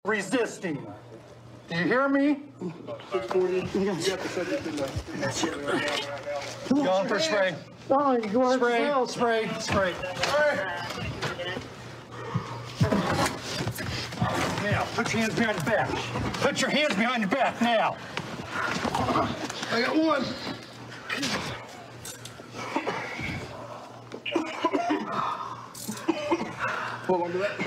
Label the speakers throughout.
Speaker 1: resisting. Do you hear me? Going for spray. Spray. Now, put your hands behind your back. Put your hands behind your back now. I got one. Hold on to that.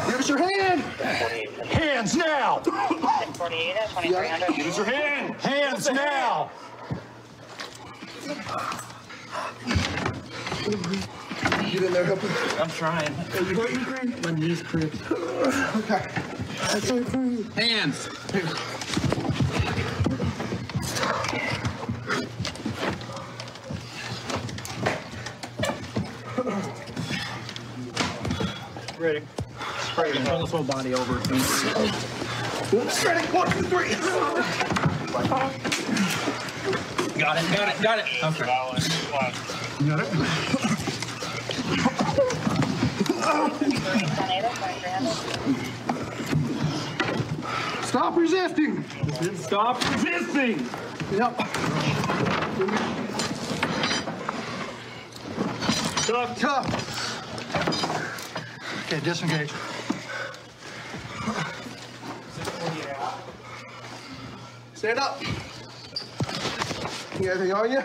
Speaker 1: Give us your hand. Hands now.
Speaker 2: 48 at 2300.
Speaker 1: Give us your hand. Hands now. Get in there, help me.
Speaker 3: I'm trying.
Speaker 1: My knees cramp. Okay. That's okay.
Speaker 3: Hands.
Speaker 1: Ready. Spray it.
Speaker 3: Pull this whole body over.
Speaker 1: Ready. 1, 2, 3.
Speaker 3: Got it. Okay.
Speaker 1: You got it? Stop resisting. Stop resisting. Yep. Tough. Okay, disengage. Stand up. You got anything on you?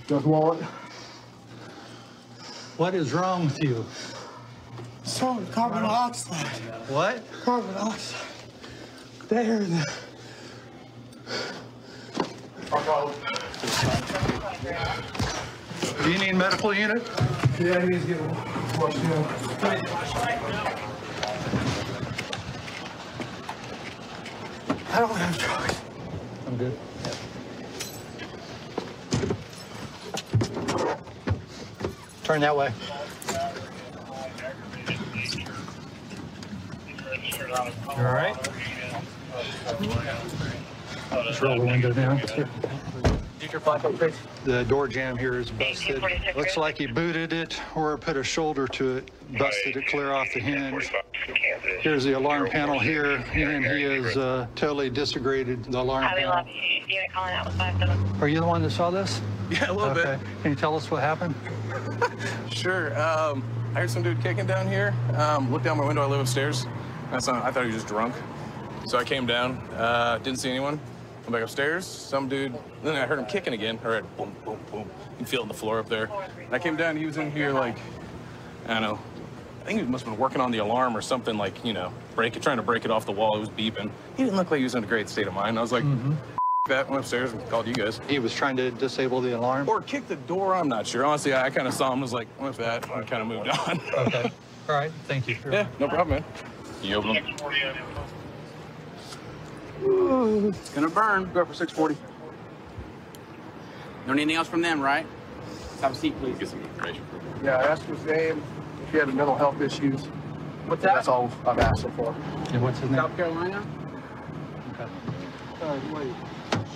Speaker 1: Just wallet. What is wrong with you?
Speaker 4: So, carbon dioxide.
Speaker 1: What?
Speaker 4: Carbon dioxide. There.
Speaker 1: Do you need medical unit?
Speaker 4: Yeah, he needs to get washed down. I don't have drugs.
Speaker 1: I'm good. Turn that way. You all right? Just roll the window down. The door jamb here is busted. Looks like he booted it or put a shoulder to it, busted it clear off the hinge. Here's the alarm panel here, and he has totally disaggregated the alarm panel.
Speaker 2: Unit calling out with 57.
Speaker 1: Are you the one that saw this?
Speaker 3: Yeah, a little bit.
Speaker 1: Can you tell us what happened?
Speaker 3: Sure. I heard some dude kicking down here. Looked down my window. I live upstairs. I thought he was just drunk. So I came down. Didn't see anyone. Went back upstairs. Some dude. Then I heard him kicking again. I heard boom, boom, boom. You can feel it on the floor up there. And I came down. He was in here like, I don't know. I think he must have been working on the alarm or something, like, you know, trying to break it off the wall. It was beeping. He didn't look like he was in a great state of mind. I was like, that. Went upstairs and called you guys.
Speaker 1: He was trying to disable the alarm?
Speaker 3: Or kick the door. I'm not sure. Honestly, I kind of saw him. Was like, what's that? And I kind of moved on.
Speaker 1: Okay. All right. Thank you.
Speaker 3: Yeah, no problem, man. You open them?
Speaker 5: It's gonna burn.
Speaker 3: Go for 640.
Speaker 5: No anything else from them, right? Have a seat, please.
Speaker 3: Get some information.
Speaker 4: Yeah, I asked his name, if he had mental health issues.
Speaker 5: What's that?
Speaker 4: That's all I've asked him for.
Speaker 1: And what's his name?
Speaker 5: South Carolina?
Speaker 1: Okay.
Speaker 4: Wait,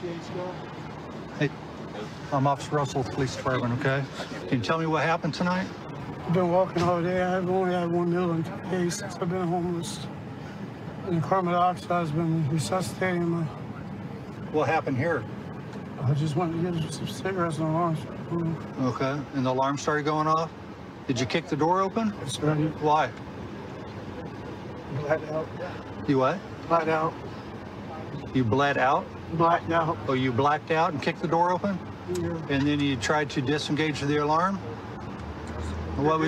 Speaker 4: she ain't still?
Speaker 1: Hey, I'm Officer Russell, Police Department, okay? Can you tell me what happened tonight?
Speaker 4: I've been walking all day. I've only had 1 meal in 2 days since I've been homeless. And the carbon dioxide has been resuscitating me.
Speaker 1: What happened here?
Speaker 4: I just went to get some cigarettes and alarms.
Speaker 1: Okay. And the alarm started going off? Did you kick the door open?
Speaker 4: It's ready.
Speaker 1: Why?
Speaker 4: Blacked out.
Speaker 1: You what?
Speaker 4: Blacked out.
Speaker 1: You bled out?
Speaker 4: Blacked out.
Speaker 1: Oh, you blacked out and kicked the door open?
Speaker 4: Yeah.
Speaker 1: And then you tried to disengage the alarm? What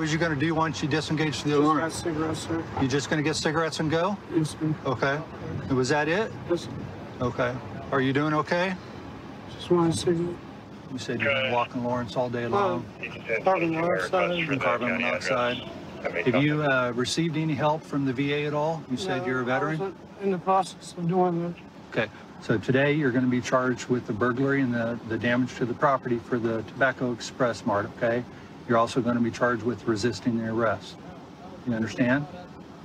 Speaker 1: was you going to do once you disengaged the
Speaker 4: Just
Speaker 1: alarm?
Speaker 4: got cigarettes, sir.
Speaker 1: You just going to get cigarettes and go?
Speaker 4: Yes, sir.
Speaker 1: Okay. And was that it?
Speaker 4: Just
Speaker 1: Okay. Are you doing okay?
Speaker 4: one cigarette.
Speaker 1: You said you've been walking Lawrence all day long.
Speaker 4: Carbon dioxide.
Speaker 1: And carbon monoxide. Have you received any help from the VA at all? You said you're a
Speaker 4: I
Speaker 1: veteran?
Speaker 4: wasn't in the process of doing that.
Speaker 1: Okay. So today you're going to be charged with the burglary and the damage to the property for the Tobacco Express Mart, okay? You're also going to be charged with resisting the arrest. You understand?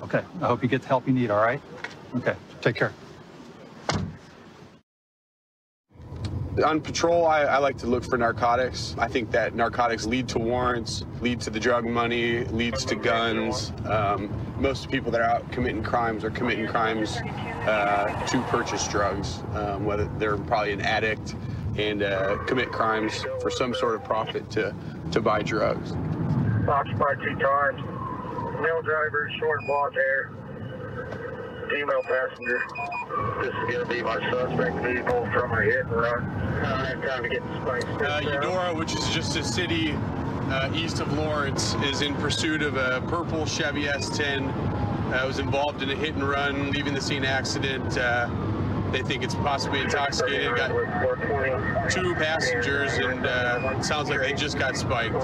Speaker 1: Okay. I hope you get the help you need, all right? Okay. Take care.
Speaker 6: On patrol, I like to look for narcotics. I think that narcotics lead to warrants, lead to the drug money, leads to guns. Most people that are out committing crimes are committing crimes to purchase drugs, whether they're probably an addict and commit crimes for some sort of profit to buy drugs.
Speaker 7: Fox 2 times. Male driver, short blonde hair. Female passenger. This is going to be my suspect vehicle from a hit and run. I have time to get the spikes.
Speaker 6: Eudora, which is just a city east of Lawrence, is in pursuit of a purple Chevy S10. Was involved in a hit and run, leaving the scene accident. They think it's possibly intoxicated. Got 2 passengers, and it sounds like they just got spiked.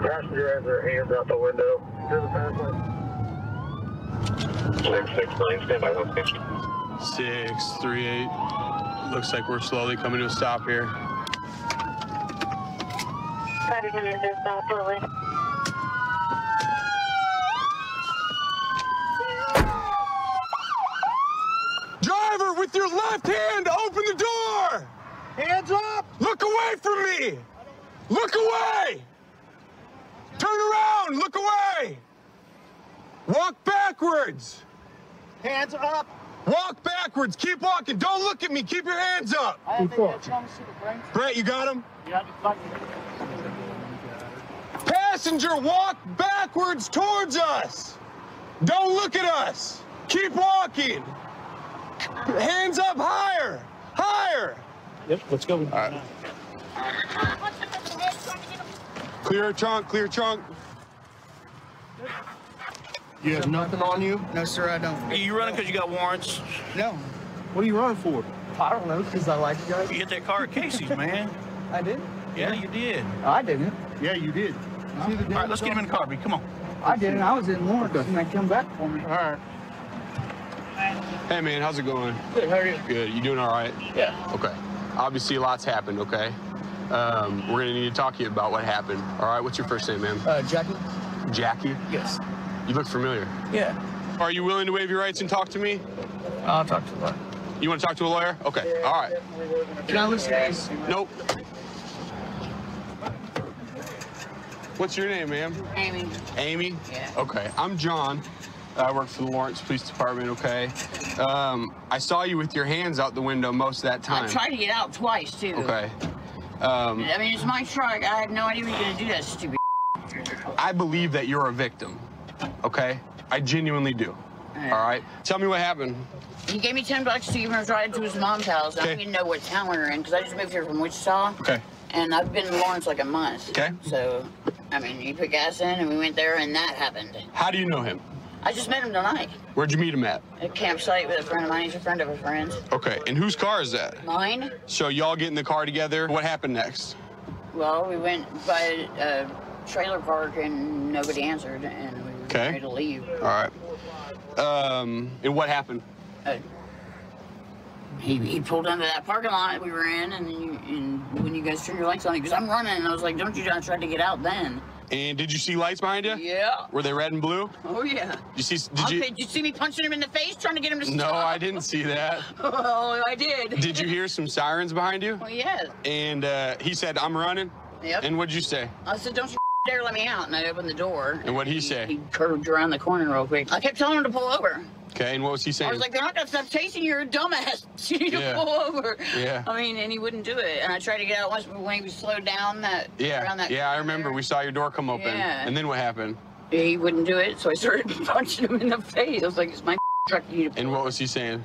Speaker 7: Passenger has their hands out the window. To the pathway. 669, stand by location.
Speaker 6: 638. Looks like we're slowly coming to a stop here. Driver, with your left hand, open the door!
Speaker 4: Hands up!
Speaker 6: Look away from me! Look away! Turn around! Look away! Walk backwards!
Speaker 4: Hands up!
Speaker 6: Walk backwards! Keep walking! Don't look at me! Keep your hands up! Brett, you got him? Passenger, walk backwards towards us! Don't look at us! Keep walking! Hands up higher! Higher!
Speaker 8: Yep, let's go.
Speaker 6: All right. Clear trunk, clear trunk.
Speaker 8: You have nothing on you?
Speaker 9: No, sir, I don't.
Speaker 5: Are you running because you got warrants?
Speaker 9: No.
Speaker 8: What are you running for?
Speaker 9: I don't know, because I like you guys.
Speaker 5: You hit that car at Casey's, man.
Speaker 9: I did?
Speaker 5: Yeah, you did.
Speaker 9: I didn't.
Speaker 8: Yeah, you did.
Speaker 5: All right, let's get him in the car, B. Come on.
Speaker 9: I didn't. I was in Lawrence, and they come back for me.
Speaker 8: All right.
Speaker 6: Hey man, how's it going?
Speaker 9: Good, how are you?
Speaker 6: Good. You doing all right?
Speaker 9: Yeah.
Speaker 6: Okay. Obviously, lots happened. Okay. We're gonna need to talk to you about what happened. All right. What's your first name, ma'am?
Speaker 9: Jackie?
Speaker 6: Jackie.
Speaker 9: Yes.
Speaker 6: You look familiar.
Speaker 9: Yeah.
Speaker 6: Are you willing to waive your rights and talk to me?
Speaker 9: I'll talk to you.
Speaker 6: You want to talk to a lawyer? Okay. All right.
Speaker 9: Can I listen to this?
Speaker 6: Nope. What's your name, ma'am?
Speaker 2: Amy.
Speaker 6: Amy?
Speaker 2: Yeah.
Speaker 6: Okay. I'm John. I work for the Lawrence Police Department, okay? I saw you with your hands out the window most of that time.
Speaker 2: I tried to get out twice, too.
Speaker 6: Okay.
Speaker 2: I mean, it's my truck. I had no idea we were going to do that stupid.
Speaker 6: I believe that you're a victim, okay? I genuinely do. All right? Tell me what happened.
Speaker 2: He gave me $10 to give him a ride to his mom's house. I don't even know what town we were in because I just moved here from Wichita.
Speaker 6: Okay.
Speaker 2: And I've been in Lawrence like a month.
Speaker 6: Okay.
Speaker 2: So, I mean, he put gas in and we went there and that happened.
Speaker 6: How do you know him?
Speaker 2: I just met him tonight.
Speaker 6: Where'd you meet him at?
Speaker 2: At a campsite with a friend of mine. He's a friend of a friend.
Speaker 6: Okay, and whose car is that?
Speaker 2: Mine?
Speaker 6: So y'all get in the car together. What happened next?
Speaker 2: Well, we went by a trailer park and nobody answered and we were ready to leave.
Speaker 6: All right. And what happened?
Speaker 2: He pulled into that parking lot we were in, and when you guys turned your lights on, because I'm running, and I was like, don't you I tried to get out then.
Speaker 6: And did you see lights behind you?
Speaker 2: Yeah.
Speaker 6: Were they red and blue?
Speaker 2: Oh, yeah.
Speaker 6: Did
Speaker 2: you see me punching him in the face, trying to get him to stop?
Speaker 6: No, I didn't see that.
Speaker 2: Oh, I did.
Speaker 6: Did you hear some sirens behind you?
Speaker 2: Oh, yeah.
Speaker 6: And he said, I'm running?
Speaker 2: Yep.
Speaker 6: And what'd you say?
Speaker 2: I said, don't you dare let me out, and I opened the door.
Speaker 6: And what'd he say?
Speaker 2: He curved around the corner real quick. I kept telling him to pull over.
Speaker 6: Okay, and what was he saying?
Speaker 2: I was like, they're not going to stop chasing you, you're a dumbass. You need to pull over.
Speaker 6: Yeah.
Speaker 2: I mean, and he wouldn't do it. And I tried to get out once, but when he was slowed down around that
Speaker 6: I remember. We saw your door come open.
Speaker 2: Yeah.
Speaker 6: And then what happened?
Speaker 2: He wouldn't do it, so I started punching him in the face. I was like, it's my truck. You need to
Speaker 6: And what was he saying?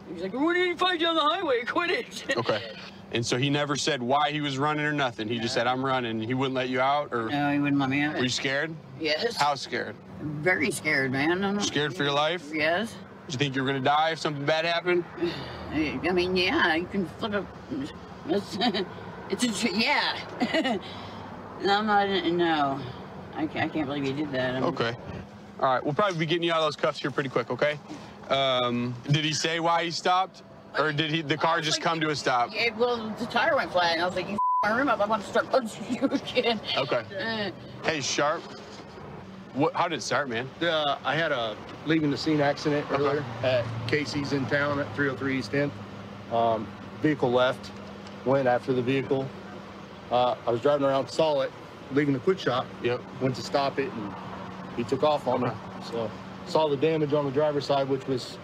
Speaker 2: He was like, what did you find down the highway? Quit it.
Speaker 6: Okay. And so he never said why he was running or nothing. He just said, I'm running. He wouldn't let you out? Or
Speaker 2: No, he wouldn't let me out.
Speaker 6: Were you scared?
Speaker 2: Yes.
Speaker 6: How scared?
Speaker 2: Very scared, man.
Speaker 6: Scared for your life?
Speaker 2: Yes.
Speaker 6: Did you think you were going to die if something bad happened?
Speaker 2: I mean, yeah, you can flip a... yeah. No, I'm not... No. I can't believe you did that.
Speaker 6: Okay. All right, we'll probably be getting you out of those cuffs here pretty quick, okay? Did he say why he stopped? Or did the car just come to a stop?
Speaker 2: Yeah, well, the tire went flat, and I was like, you my room up. I want to start punching you again.
Speaker 6: Okay. Hey, Sharp. How did it start, man?
Speaker 8: I had a leaving the scene accident earlier at Casey's in town at 303 East End. Vehicle left, went after the vehicle. I was driving around, saw it, leaving the quit shop.
Speaker 6: Yep.
Speaker 8: Went to stop it, and he took off on me. So saw the damage on the driver's side, which was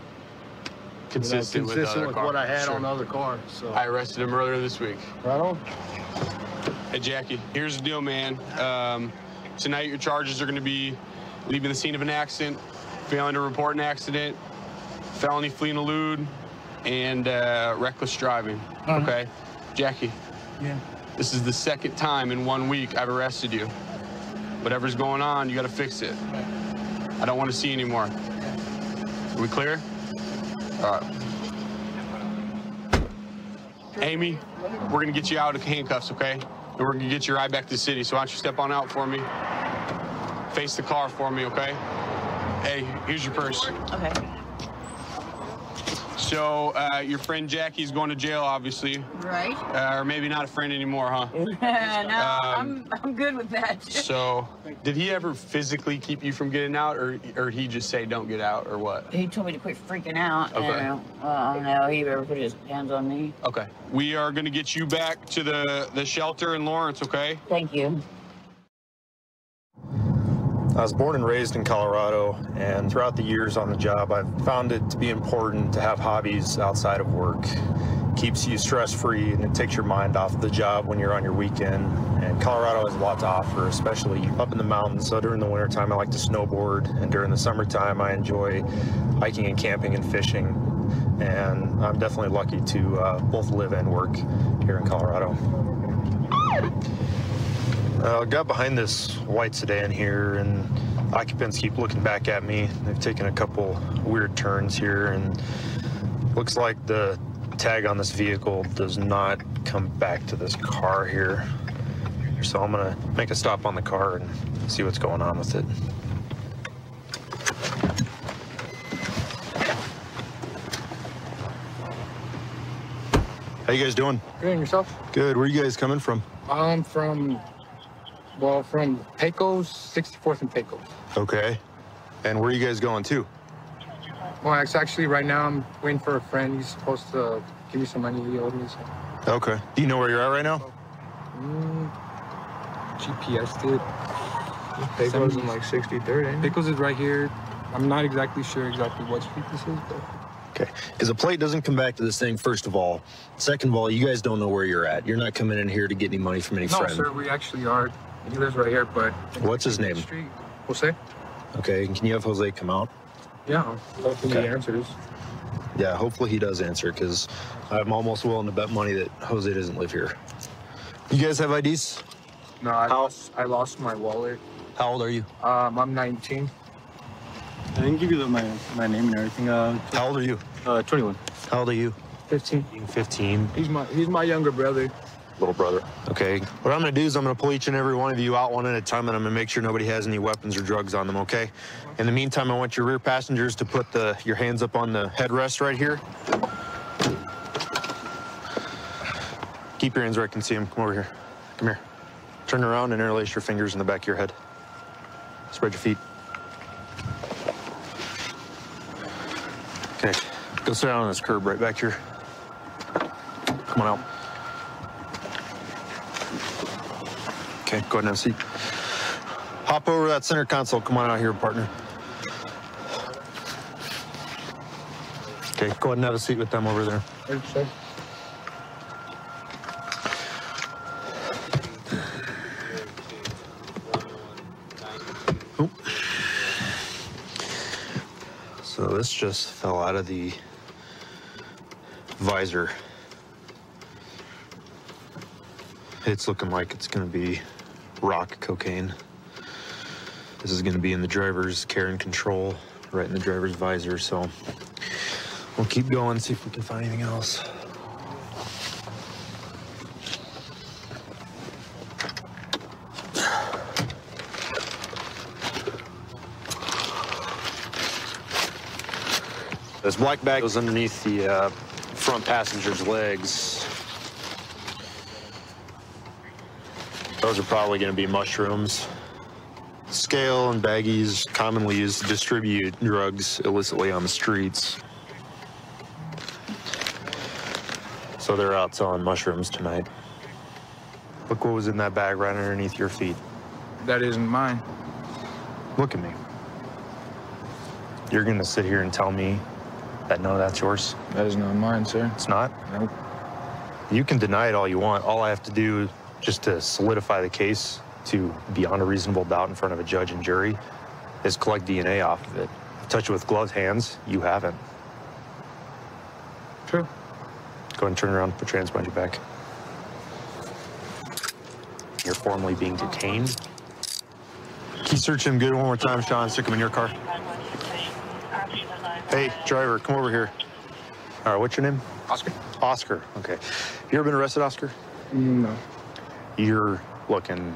Speaker 6: Consistent with the other
Speaker 8: with
Speaker 6: car.
Speaker 8: what I had
Speaker 6: Sure.
Speaker 8: on the other car. So
Speaker 6: I arrested him earlier this week.
Speaker 8: right on.
Speaker 6: Hey, Jackie, here's the deal, man. Tonight, your charges are going to be leaving the scene of an accident, failing to report an accident, felony flee and elude, and reckless driving. Okay? Jackie.
Speaker 9: Yeah.
Speaker 6: This is the second time in 1 week I've arrested you. Whatever's going on, you got to fix it. I don't want to see anymore. Are we clear? All right. Amy, we're going to get you out of handcuffs, okay? And we're going to get your ride back to the city. So why don't you step on out for me? Face the car for me, okay? Hey, here's your purse.
Speaker 2: Okay.
Speaker 6: So your friend Jackie's going to jail, obviously.
Speaker 2: Right.
Speaker 6: Or maybe not a friend anymore, huh?
Speaker 2: No, I'm good with that.
Speaker 6: So did he ever physically keep you from getting out, or he just say don't get out, or what?
Speaker 2: He told me to quit freaking out.
Speaker 6: Okay.
Speaker 2: And, I don't know he ever put his hands on me.
Speaker 6: Okay. We are going to get you back to the shelter in Lawrence, okay?
Speaker 2: Thank you.
Speaker 10: I was born and raised in Colorado, and throughout the years on the job, I've found it to be important to have hobbies outside of work. Keeps you stress-free, and it takes your mind off the job when you're on your weekend. And Colorado has a lot to offer, especially up in the mountains. So during the wintertime, I like to snowboard, and during the summertime, I enjoy hiking and camping and fishing. And I'm definitely lucky to both live and work here in Colorado. I got behind this white sedan here, and occupants keep looking back at me. They've taken a couple weird turns here, and looks like the tag on this vehicle does not come back to this car here. So I'm gonna make a stop on the car and see what's going on with it. How you guys doing?
Speaker 9: Good, and yourself?
Speaker 10: Good. Where are you guys coming from?
Speaker 9: I'm from Pecos, 64th and Pecos.
Speaker 10: Okay. And where are you guys going to?
Speaker 9: Well, actually, right now I'm waiting for a friend. He's supposed to give me some money he owed me. So.
Speaker 10: Okay. Do you know where you're at right now?
Speaker 9: GPS did. Pecos is like 63rd. Pecos is right here. I'm not exactly sure exactly what street this is, but.
Speaker 10: Okay. Because the plate doesn't come back to this thing, first of all. Second of all, you guys don't know where you're at. You're not coming in here to get any money from any
Speaker 9: No,
Speaker 10: friend.
Speaker 9: sir, we actually are. He lives right here, but.
Speaker 10: What's his name?
Speaker 9: Street. Jose?
Speaker 10: Okay. Can you have Jose come out?
Speaker 9: Yeah. Hopefully he answers.
Speaker 10: Yeah, hopefully he does answer, because I'm almost willing to bet money that Jose doesn't live here. You guys have IDs?
Speaker 9: No, I lost my wallet.
Speaker 10: How old are you?
Speaker 9: I'm 19.
Speaker 8: I didn't give you my name and everything.
Speaker 10: How old are you?
Speaker 8: 21.
Speaker 10: How old are you?
Speaker 9: 15.
Speaker 10: 15.
Speaker 9: He's my younger brother.
Speaker 10: Little brother. Okay. What I'm going to do is I'm going to pull each and every one of you out one at a time, and I'm going to make sure nobody has any weapons or drugs on them, okay? In the meantime, I want your rear passengers to put your hands up on the headrest right here. Keep your hands where I can see them. Come over here. Come here. Turn around and interlace your fingers in the back of your head. Spread your feet. Okay. Go sit down on this curb right back here. Come on out. Okay, go ahead and have a seat. Hop over that center console. Come on out here, partner. Okay, go ahead and have a seat with them over there. Oh. So this just fell out of the visor. It's looking like it's going to be rock cocaine. This is going to be in the driver's care and control, right in the driver's visor. So we'll keep going, see if we can find anything else. This black bag goes underneath the front passenger's legs. Those are probably going to be mushrooms. Scale and baggies commonly used to distribute drugs illicitly on the streets. So they're out selling mushrooms tonight. Look what was in that bag right underneath your feet.
Speaker 9: That isn't mine.
Speaker 10: Look at me. You're gonna sit here and tell me that no, that's yours?
Speaker 9: That is not mine, sir.
Speaker 10: It's not?
Speaker 9: Nope.
Speaker 10: You can deny it all you want. All I have to do just to solidify the case to beyond a reasonable doubt in front of a judge and jury is collect DNA off of it. Touch it with gloved hands, you haven't.
Speaker 9: True.
Speaker 10: Go ahead and turn around, put your hands behind your back. You're formally being detained. Can you search him good one more time, Sean? Stick him in your car. Hey, driver, come over here. All right, what's your name?
Speaker 9: Oscar?
Speaker 10: Oscar, okay. You ever been arrested, Oscar?
Speaker 9: No.
Speaker 10: You're looking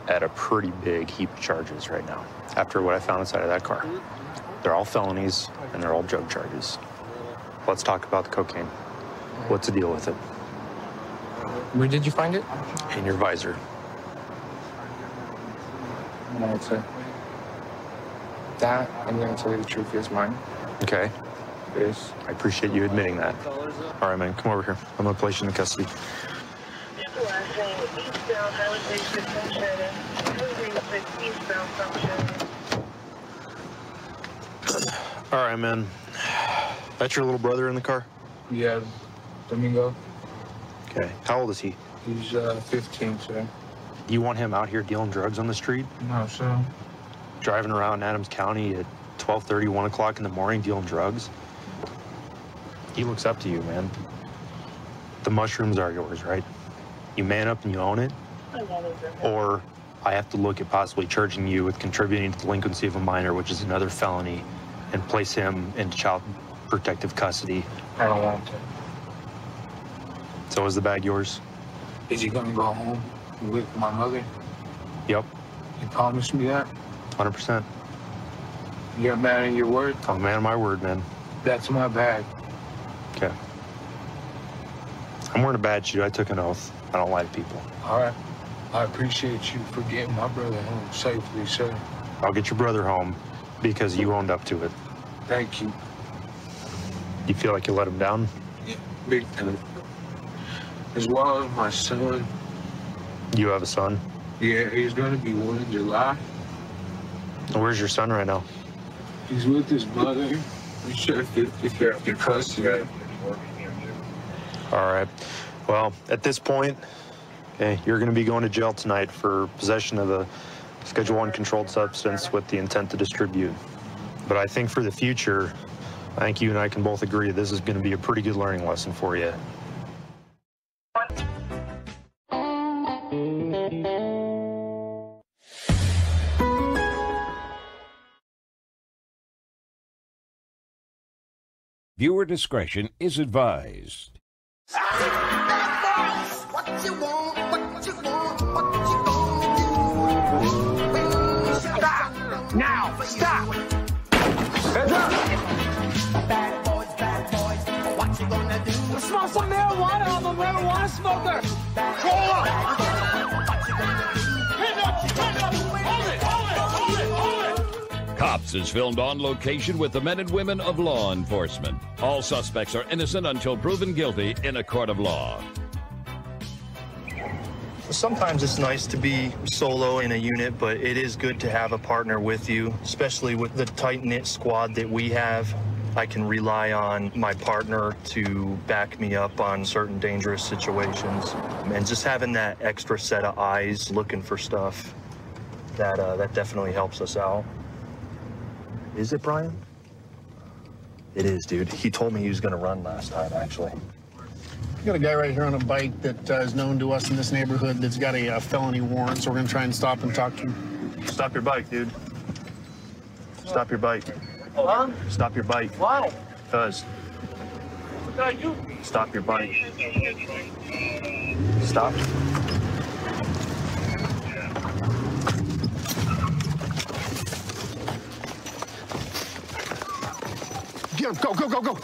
Speaker 10: at a pretty big heap of charges right now after what I found inside of that car. They're all felonies and they're all drug charges. Let's talk about the cocaine. What's the deal with it?
Speaker 9: Where did you find it?
Speaker 10: In your visor.
Speaker 9: No, sir. That, I'm going to tell you the truth, is mine.
Speaker 10: Okay.
Speaker 9: Yes.
Speaker 10: I appreciate you admitting that. All right, man, come over here. I'm gonna place you in custody. All right, man. That's your little brother in the car?
Speaker 9: Yeah, Domingo.
Speaker 10: Okay. How old is he?
Speaker 9: He's 15, sir.
Speaker 10: You want him out here dealing drugs on the street?
Speaker 9: No, sir.
Speaker 10: Driving around Adams County at 12:30, 1 o'clock in the morning dealing drugs? He looks up to you, man. The mushrooms are yours, right? You man up and you own it? Or I have to look at possibly charging you with contributing to delinquency of a minor, which is another felony, and place him into child protective custody.
Speaker 9: I don't want to.
Speaker 10: So is the bag yours?
Speaker 9: Is he going to go home with my mother?
Speaker 10: Yep,
Speaker 9: You promised me that?
Speaker 10: 100%.
Speaker 9: You're a man of your word?
Speaker 10: I'm a man of my word, man.
Speaker 9: That's my bag.
Speaker 10: Okay. I'm wearing a badge, dude. I took an oath. I don't lie to people.
Speaker 9: All right. I appreciate you for getting my brother home safely, sir.
Speaker 10: I'll get your brother home because you owned up to it.
Speaker 9: Thank you.
Speaker 10: You feel like you let him down?
Speaker 9: Yeah, big time. As well as my son.
Speaker 10: You have a son?
Speaker 9: Yeah, he's going to be 1 in July.
Speaker 10: Where's your son right now?
Speaker 9: He's with his mother. We share 50-50 custody.
Speaker 10: All right. Well, at this point, okay, you're going to be going to jail tonight for possession of a Schedule I controlled substance with the intent to distribute. But I think for the future, I think you and I can both agree this is going to be a pretty good learning lesson for you.
Speaker 11: Viewer discretion is advised.
Speaker 12: Stop! Now! Stop! Heads up! Bad boys, what you gonna do? Smell some marijuana, I'm a marijuana smoker! Roll up!
Speaker 11: Cops is filmed on location with the men and women of law enforcement. All suspects are innocent until proven guilty in a court of law.
Speaker 8: Sometimes it's nice to be solo in a unit, but it is good to have a partner with you, especially with the tight-knit squad that we have. I can rely on my partner to back me up on certain dangerous situations. And just having that extra set of eyes looking for stuff, that definitely helps us out. Is it, Brian? It is, dude. He told me he was going to run last time, actually.
Speaker 13: We got a guy right here on a bike that is known to us in this neighborhood that's got a felony warrant, so we're going to try and stop and talk to him.
Speaker 8: Stop your bike, dude. Stop your bike.
Speaker 12: Huh?
Speaker 8: Stop your bike.
Speaker 12: Why?
Speaker 8: Because.
Speaker 12: What did I do?
Speaker 8: Stop your bike. Stop.
Speaker 13: Get him. Go, go, go, go.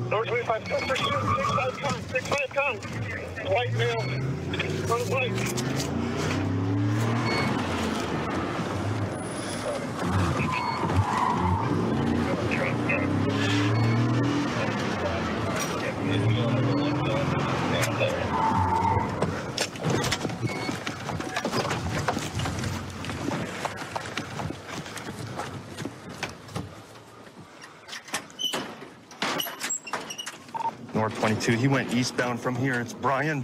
Speaker 7: North 25, 65 comes. white male on the bike.
Speaker 8: North 22, he went eastbound from here. It's Brian.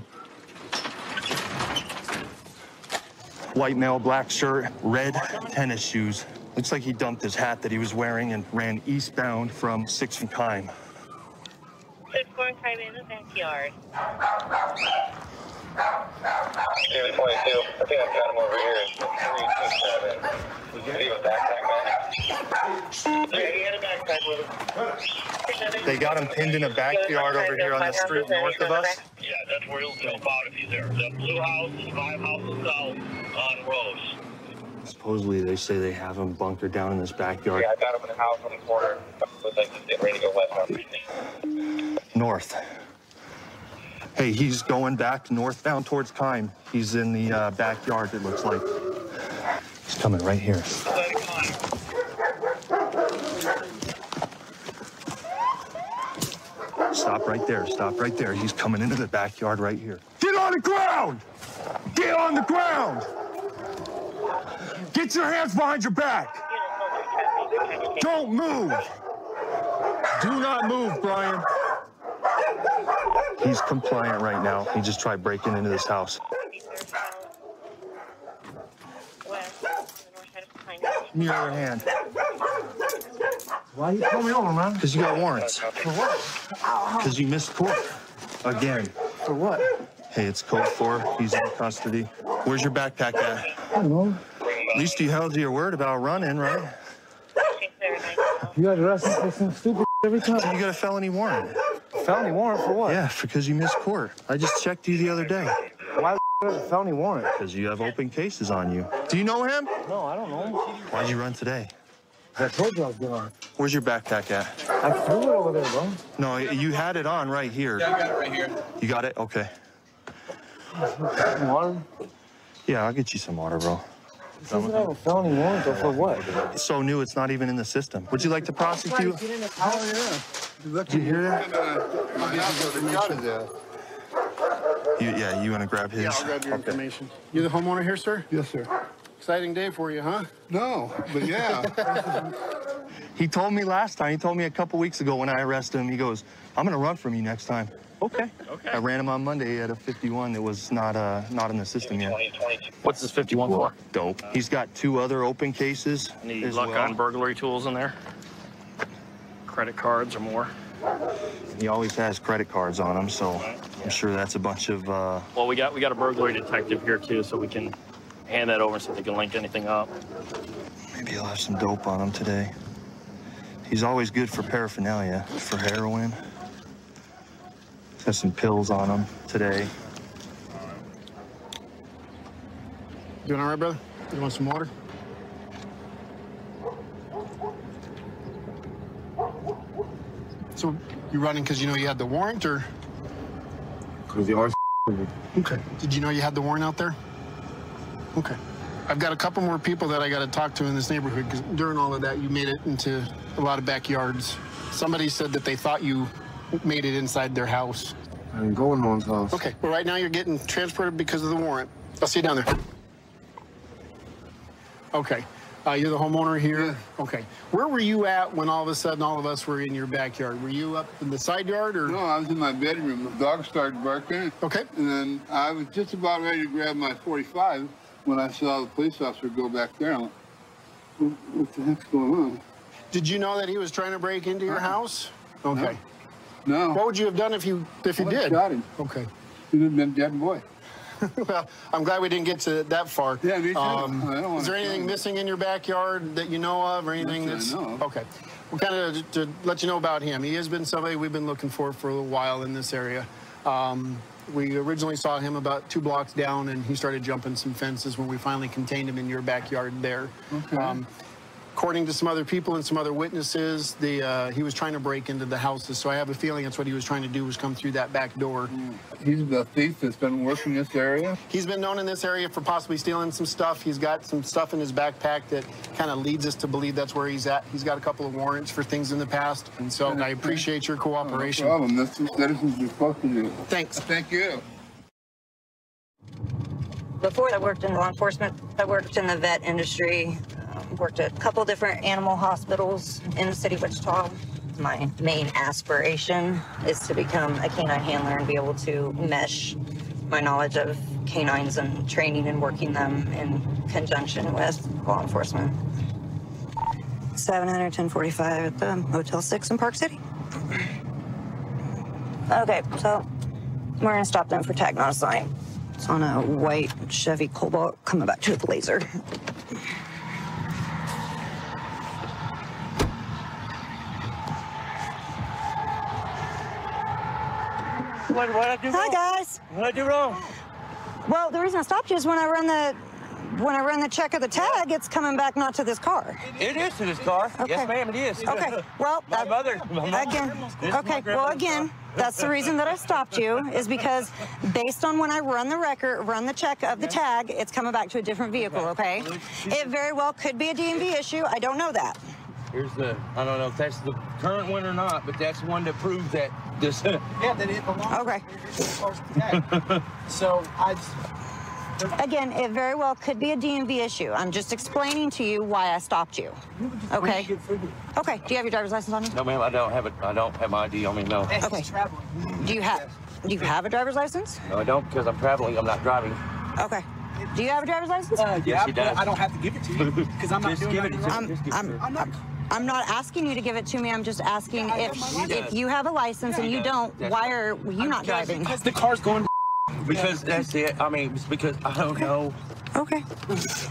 Speaker 8: White male, black shirt, red tennis shoes. Looks like he dumped his hat that he was wearing and ran eastbound from 6th and Kime.
Speaker 14: 6th and Kime in the backyard.
Speaker 7: 22. I think I've got him over here. 327. Do you have a backpack, man? Yeah, he had a backpack with him.
Speaker 8: They got him pinned in a backyard over here on the street north of us.
Speaker 7: Yeah, that's where he'll jump out if he's there. The blue house is 5 houses south on Rose.
Speaker 8: Supposedly they say they have him bunkered down in this backyard.
Speaker 7: Yeah, I got him in the house on the corner. Looks like he's getting ready to go west.
Speaker 8: North. Hey, he's going back northbound towards Kime. He's in the backyard, it looks like. He's coming right here. Stop right there, stop right there. He's coming into the backyard right here. Get on the ground! Get on the ground! Get your hands behind your back! Don't move! Do not move, Brian. He's compliant right now. He just tried breaking into this house. Give me your other hand.
Speaker 9: Why are you pulling me over, man?
Speaker 8: Because you got warrants.
Speaker 9: For what?
Speaker 8: Because you missed court. Again.
Speaker 9: For what?
Speaker 8: Hey, it's code 4. He's in custody. Where's your backpack at?
Speaker 9: I don't know.
Speaker 8: At least you held to your word about running, right?
Speaker 9: You guys arrest me for some stupid every time.
Speaker 8: You got a felony warrant.
Speaker 9: Felony warrant for what?
Speaker 8: Yeah, because you missed court. I just checked you the other day.
Speaker 9: Why the a felony warrant?
Speaker 8: Because you have open cases on you. Do you know him?
Speaker 9: No, I don't know him.
Speaker 8: Why'd you run today?
Speaker 9: I told you I was going on.
Speaker 8: Where's your backpack at?
Speaker 9: I threw it over there, bro.
Speaker 8: No, you had it on right here.
Speaker 3: Yeah, I got it right here.
Speaker 8: You got it? Okay.
Speaker 9: Water?
Speaker 8: Yeah, I'll get you some water, bro.
Speaker 9: This doesn't have a felony warrant, or for what?
Speaker 8: It's so new, it's not even in the system. Would you like to prosecute?
Speaker 9: Get in the car.
Speaker 8: Did you hear that? Yeah, you want to grab his?
Speaker 13: Yeah, I'll grab your information. You're the homeowner here, sir?
Speaker 9: Yes, sir.
Speaker 13: Exciting day for you, huh?
Speaker 9: No, but yeah.
Speaker 8: He told me last time, he told me a couple weeks ago when I arrested him, he goes, I'm going to run from you next time. Okay. I ran him on Monday at a 51 that was not in the system yet.
Speaker 15: What's this 51 for?
Speaker 8: Dope. He's got 2 other open cases.
Speaker 15: Any luck on burglary tools in there? Credit cards or more?
Speaker 8: He always has credit cards on him, so I'm sure that's a bunch of...
Speaker 15: Well, we got a burglary detective here, too, so we can hand that over so they can link anything up.
Speaker 8: Maybe he'll have some dope on him today. He's always good for paraphernalia, for heroin. He's got some pills on him today.
Speaker 13: Doing all right, brother? You want some water? So you running because you know you had the warrant, or?
Speaker 9: Because you are.
Speaker 13: Okay. Did you know you had the warrant out there? Okay. I've got a couple more people that I got to talk to in this neighborhood, because during all of that, you made it into a lot of backyards. Somebody said that they thought you made it inside their house.
Speaker 9: I didn't go in no one's house.
Speaker 13: Okay. Well, right now you're getting transported because of the warrant. I'll see you down there. Okay. You're the homeowner here?
Speaker 9: Yeah.
Speaker 13: Okay. Where were you at when all of a sudden all of us were in your backyard? Were you up in the side yard, or?
Speaker 16: No, I was in my bedroom. The dog started barking.
Speaker 13: Okay.
Speaker 16: And then I was just about ready to grab my .45 when I saw the police officer go back there. I'm like, what the heck's going on?
Speaker 13: Did you know that he was trying to break into your house? Okay.
Speaker 16: No.
Speaker 13: What would you have done if you did?
Speaker 16: I shot him.
Speaker 13: Okay.
Speaker 16: He'd have been dead boy.
Speaker 13: Well, I'm glad we didn't get to that far.
Speaker 16: Yeah, me too. I don't want
Speaker 13: is there
Speaker 16: to
Speaker 13: anything missing in your backyard that you know of, or anything that's... Okay. Well, kind of to let you know about him, he has been somebody we've been looking for a little while in this area. We originally saw him about 2 blocks down, and he started jumping some fences when we finally contained him in your backyard there.
Speaker 16: Okay.
Speaker 13: According to some other people and some other witnesses, he was trying to break into the houses. So I have a feeling that's what he was trying to do, was come through that back door.
Speaker 16: He's the thief that's been working this area?
Speaker 13: He's been known in this area for possibly stealing some stuff. He's got some stuff in his backpack that kind of leads us to believe that's where he's at. He's got a couple of warrants for things in the past. And so I appreciate your cooperation.
Speaker 16: No problem. That's what citizens are supposed to do.
Speaker 13: Thanks.
Speaker 16: Thank you.
Speaker 17: Before I worked in law enforcement, I worked in the vet industry, worked at a couple different animal hospitals in the city of Wichita. My main aspiration is to become a canine handler and be able to mesh my knowledge of canines and training and working them in conjunction with law enforcement. 71045 at the Motel 6 in Park City. Okay, so we're gonna stop them for tag not assigned. It's on a white Chevy Cobalt coming back to the laser.
Speaker 12: What I do wrong?
Speaker 17: Hi guys.
Speaker 12: What I do wrong?
Speaker 17: Well, the reason I stopped you is when I run the check of the tag, it's coming back not to this car.
Speaker 12: It is to this car.
Speaker 17: Okay.
Speaker 12: Yes, ma'am, it is.
Speaker 17: Okay. Well,
Speaker 12: my mother.
Speaker 17: Again, that's the reason that I stopped you, is because based on when I run the check of the tag, it's coming back to a different vehicle, okay? It very well could be a DMV issue. I don't know that.
Speaker 12: Here's I don't know if that's the current one or not, but that's one that proves that this. Yeah, that it belongs.
Speaker 17: Okay.
Speaker 12: So
Speaker 17: Again, it very well could be a DMV issue. I'm just explaining to you why I stopped you. Okay. Okay. Do you have your driver's license on you?
Speaker 12: No, ma'am, I don't have it. I don't have my ID on me. No.
Speaker 17: Okay. Do you have a driver's license?
Speaker 12: No, I don't, because I'm traveling. I'm not driving.
Speaker 17: Okay. Do you have a driver's license?
Speaker 12: Yes, he does.
Speaker 18: I don't have to give it to you because I'm not doing it.
Speaker 17: I'm not asking you to give it to me. I'm just asking if you have a license and you don't, why are you not driving?
Speaker 18: Because the car's going.
Speaker 12: Because that's it. I mean, it's because I don't know.
Speaker 17: Okay.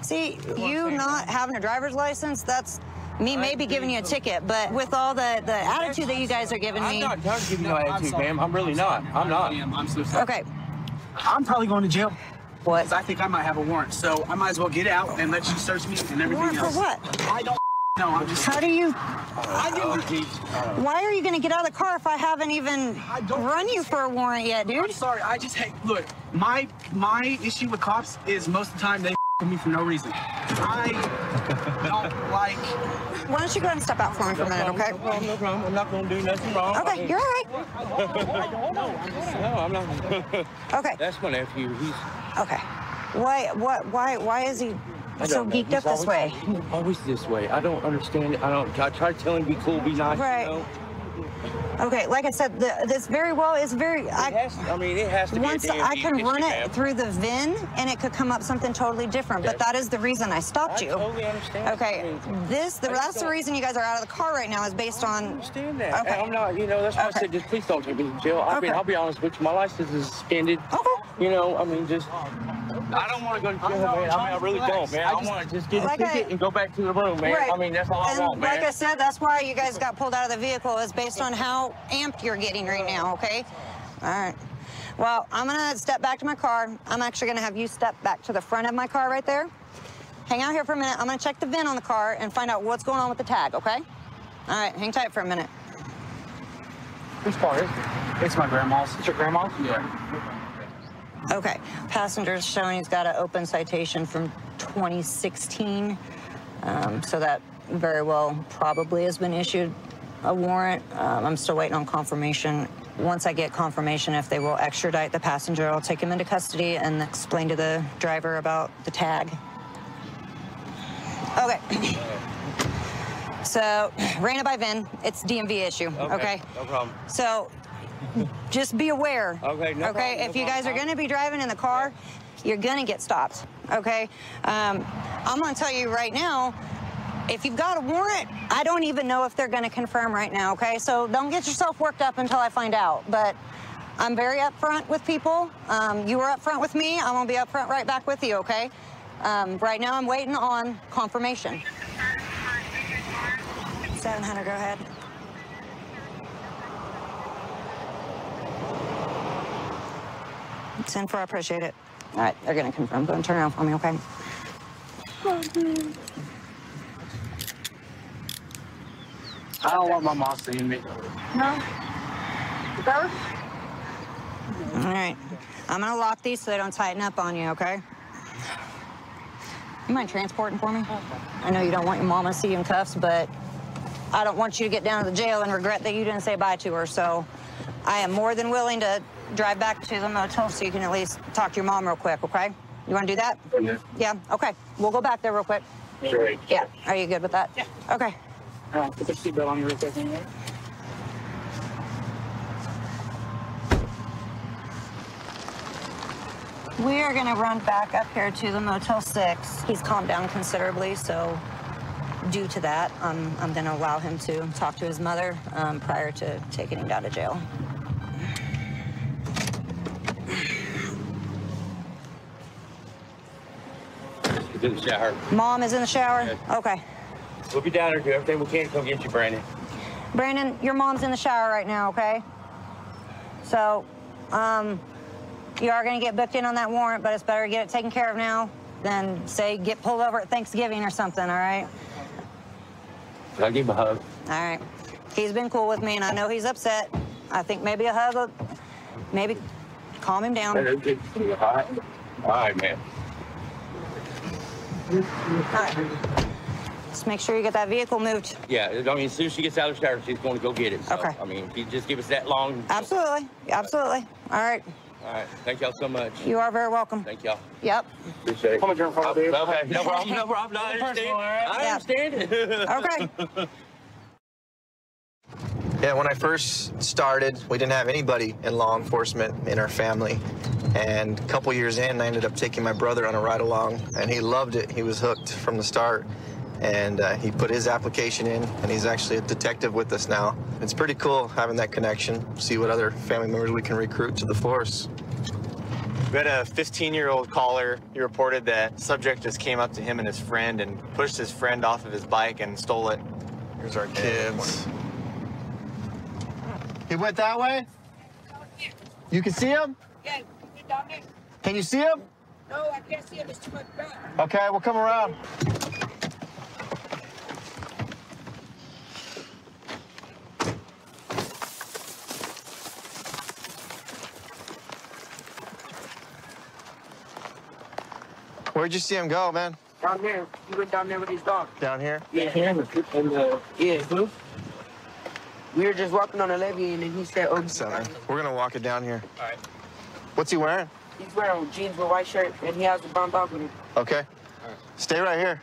Speaker 17: See, you not having a driver's license, that's me maybe giving you a ticket, but with all the attitude that you guys are giving me.
Speaker 12: I'm not trying to give you no attitude, ma'am. I'm really not. I'm not.
Speaker 18: I'm so sorry.
Speaker 17: Okay.
Speaker 18: I'm probably going to jail.
Speaker 17: What?
Speaker 18: Because I think I might have a warrant, so I might as well get out and let you search me and everything
Speaker 17: Warrant
Speaker 18: else.
Speaker 17: for what?
Speaker 18: I don't know. I'm just.
Speaker 17: How do you?
Speaker 18: I
Speaker 17: Why are you going to get out of the car if I haven't even run you for a warrant yet, dude?
Speaker 18: I'm sorry. I just hate. Look, my issue with cops is most of the time they with me for no reason. I don't like.
Speaker 17: Why don't you go ahead and step out for me for a minute, okay?
Speaker 12: No problem. I'm not going to do nothing wrong.
Speaker 17: Okay, you're all right.
Speaker 12: No, I'm not.
Speaker 17: Okay.
Speaker 12: That's my nephew. He's.
Speaker 17: Okay. Why is he so geeked up this way?
Speaker 12: He's always this way. I don't understand it. I try to tell him be cool, be nice.
Speaker 17: Right.
Speaker 12: You know?
Speaker 17: Okay, like I said, this very well is very.
Speaker 12: It has to be.
Speaker 17: Once I can run it through the VIN, and it could come up something totally different. But that is the reason I stopped you.
Speaker 12: I totally understand.
Speaker 17: Okay, that's the reason you guys are out of the car right now, is based on.
Speaker 12: I understand that.
Speaker 17: Okay.
Speaker 12: I'm not. You know, that's why I said just please don't take me to jail. I mean, I'll be honest with you. My license is suspended.
Speaker 17: Okay.
Speaker 12: You know, I mean, just. I don't want to go to jail, man. I mean, I really don't, man. I want to just get a ticket and go back to the room, man.
Speaker 17: Right.
Speaker 12: I mean, that's all I want, man.
Speaker 17: Like I said, that's why you guys got pulled out of the vehicle, is based on how amped you're getting right now, okay? All right. Well, I'm going to step back to my car. I'm actually going to have you step back to the front of my car right there. Hang out here for a minute. I'm going to check the VIN on the car and find out what's going on with the tag, okay? All right, hang tight for a minute.
Speaker 18: Whose car is it? It's my grandma's. It's your grandma's? Yeah.
Speaker 17: Okay, passenger's showing he's got an open citation from 2016, so that very well probably has been issued a warrant. I'm still waiting on confirmation. Once I get confirmation if they will extradite the passenger, I'll take him into custody and explain to the driver about the tag. Okay. So, ran it by VIN. It's DMV issue, okay?
Speaker 12: No problem.
Speaker 17: So, just be aware.
Speaker 12: Okay, no problem,
Speaker 17: if you guys are going to be driving in the car, you're going to get stopped, okay? I'm going to tell you right now, if you've got a warrant, I don't even know if they're going to confirm right now, okay? So don't get yourself worked up until I find out. But I'm very upfront with people. You were upfront with me. I'm going to be upfront right back with you, okay? Right now I'm waiting on confirmation. 700, go ahead. It's in for, I appreciate it. All right, they're going to confirm. Go and turn around for me, okay?
Speaker 18: I don't want my mom seeing me.
Speaker 17: No? Go? All right. I'm gonna lock these so they don't tighten up on you, okay? You mind transporting for me? I know you don't want your mama to see you in cuffs, but I don't want you to get down to the jail and regret that you didn't say bye to her, so I am more than willing to drive back to the motel so you can at least talk to your mom real quick, okay? You want to do that?
Speaker 18: Yeah.
Speaker 17: Yeah? Okay. We'll go back there real quick.
Speaker 18: Sure.
Speaker 17: Yeah. Are you good with that? Yeah. Okay.
Speaker 18: Put the seatbelt on you real quick.
Speaker 17: We are going to run back up here to the Motel 6. He's calmed down considerably, so due to that, I'm going to allow him to talk to his mother prior to taking him down to jail.
Speaker 19: He's in the shower.
Speaker 17: Mom is in the shower?
Speaker 19: Yeah.
Speaker 17: Okay.
Speaker 19: We'll be down there, do everything we can to come get you, Brandon.
Speaker 17: Brandon, your mom's in the shower right now, okay? So, you are going to get booked in on that warrant, but it's better to get it taken care of now than, say, get pulled over at Thanksgiving or something, all right?
Speaker 19: I'll give him a hug.
Speaker 17: All right. He's been cool with me, and I know he's upset. I think maybe a hug will maybe calm him down.
Speaker 19: All right, man.
Speaker 17: All right. Just make sure you get that vehicle moved.
Speaker 19: Yeah, I mean, as soon as she gets out of the shower, she's going to go get it. So,
Speaker 17: Okay.
Speaker 19: I mean, if you just give us that long.
Speaker 17: Absolutely. Absolutely. All right.
Speaker 19: All right. Thank y'all so much.
Speaker 17: You are very welcome.
Speaker 19: Thank y'all.
Speaker 17: Yep.
Speaker 19: Appreciate it.
Speaker 18: Come on,
Speaker 19: Okay, no problem, no problem. No, I understand. I understand.
Speaker 17: Okay.
Speaker 20: Yeah, when I first started, we didn't have anybody in law enforcement in our family. And a couple years in, I ended up taking my brother on a ride along, and he loved it. He was hooked from the start. And he put his application in, and he's actually a detective with us now. It's pretty cool having that connection, see what other family members we can recruit to the force.
Speaker 21: We had a 15-year-old caller. He reported that subject just came up to him and his friend and pushed his friend off of his bike and stole it.
Speaker 20: Here's our kids. He went that way? You can see him?
Speaker 12: Yeah, down there.
Speaker 20: Can you see him?
Speaker 12: No, I can't see him. It's too much dark.
Speaker 20: Okay, we'll come around. Where'd you see him go, man?
Speaker 12: Down there. He went down there with his dog.
Speaker 20: Down here?
Speaker 12: Yeah, yeah. We were just walking on a levee, and then he said, "Oh,
Speaker 20: Center. We're gonna walk it down here.
Speaker 12: All right.
Speaker 20: What's he wearing?
Speaker 12: He's wearing jeans with a white shirt, and he has a brown dog with him."
Speaker 20: Okay. All right. Stay right here.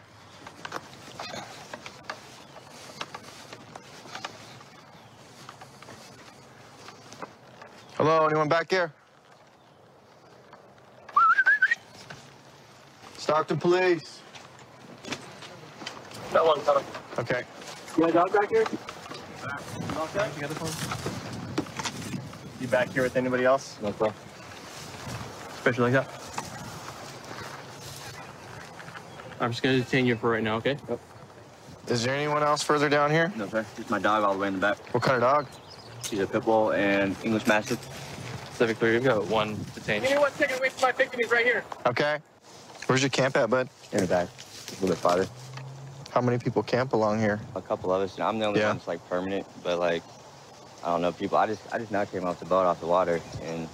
Speaker 20: Hello, anyone back here? Stockton Police.
Speaker 21: That one's coming.
Speaker 20: Okay.
Speaker 21: You got a dog back here? You back here with anybody else?
Speaker 19: No, sir.
Speaker 21: Especially like that.
Speaker 15: I'm just going to detain you for right now, okay? Yep.
Speaker 20: Is there anyone else further down here?
Speaker 19: No, sir. Just my dog all the way in the back.
Speaker 20: What kind of dog?
Speaker 19: She's a pit bull and English Mastiff.
Speaker 15: Specifically, we've got one detained.
Speaker 21: Give me 1 second, wait for my victim. He's right here.
Speaker 20: Okay. Where's your camp at, bud?
Speaker 19: In the back. A little bit farther.
Speaker 20: How many people camp along here?
Speaker 19: A couple of us. I'm the only one that's like permanent, but like, I don't know, people. I just now came off the boat, off the water, and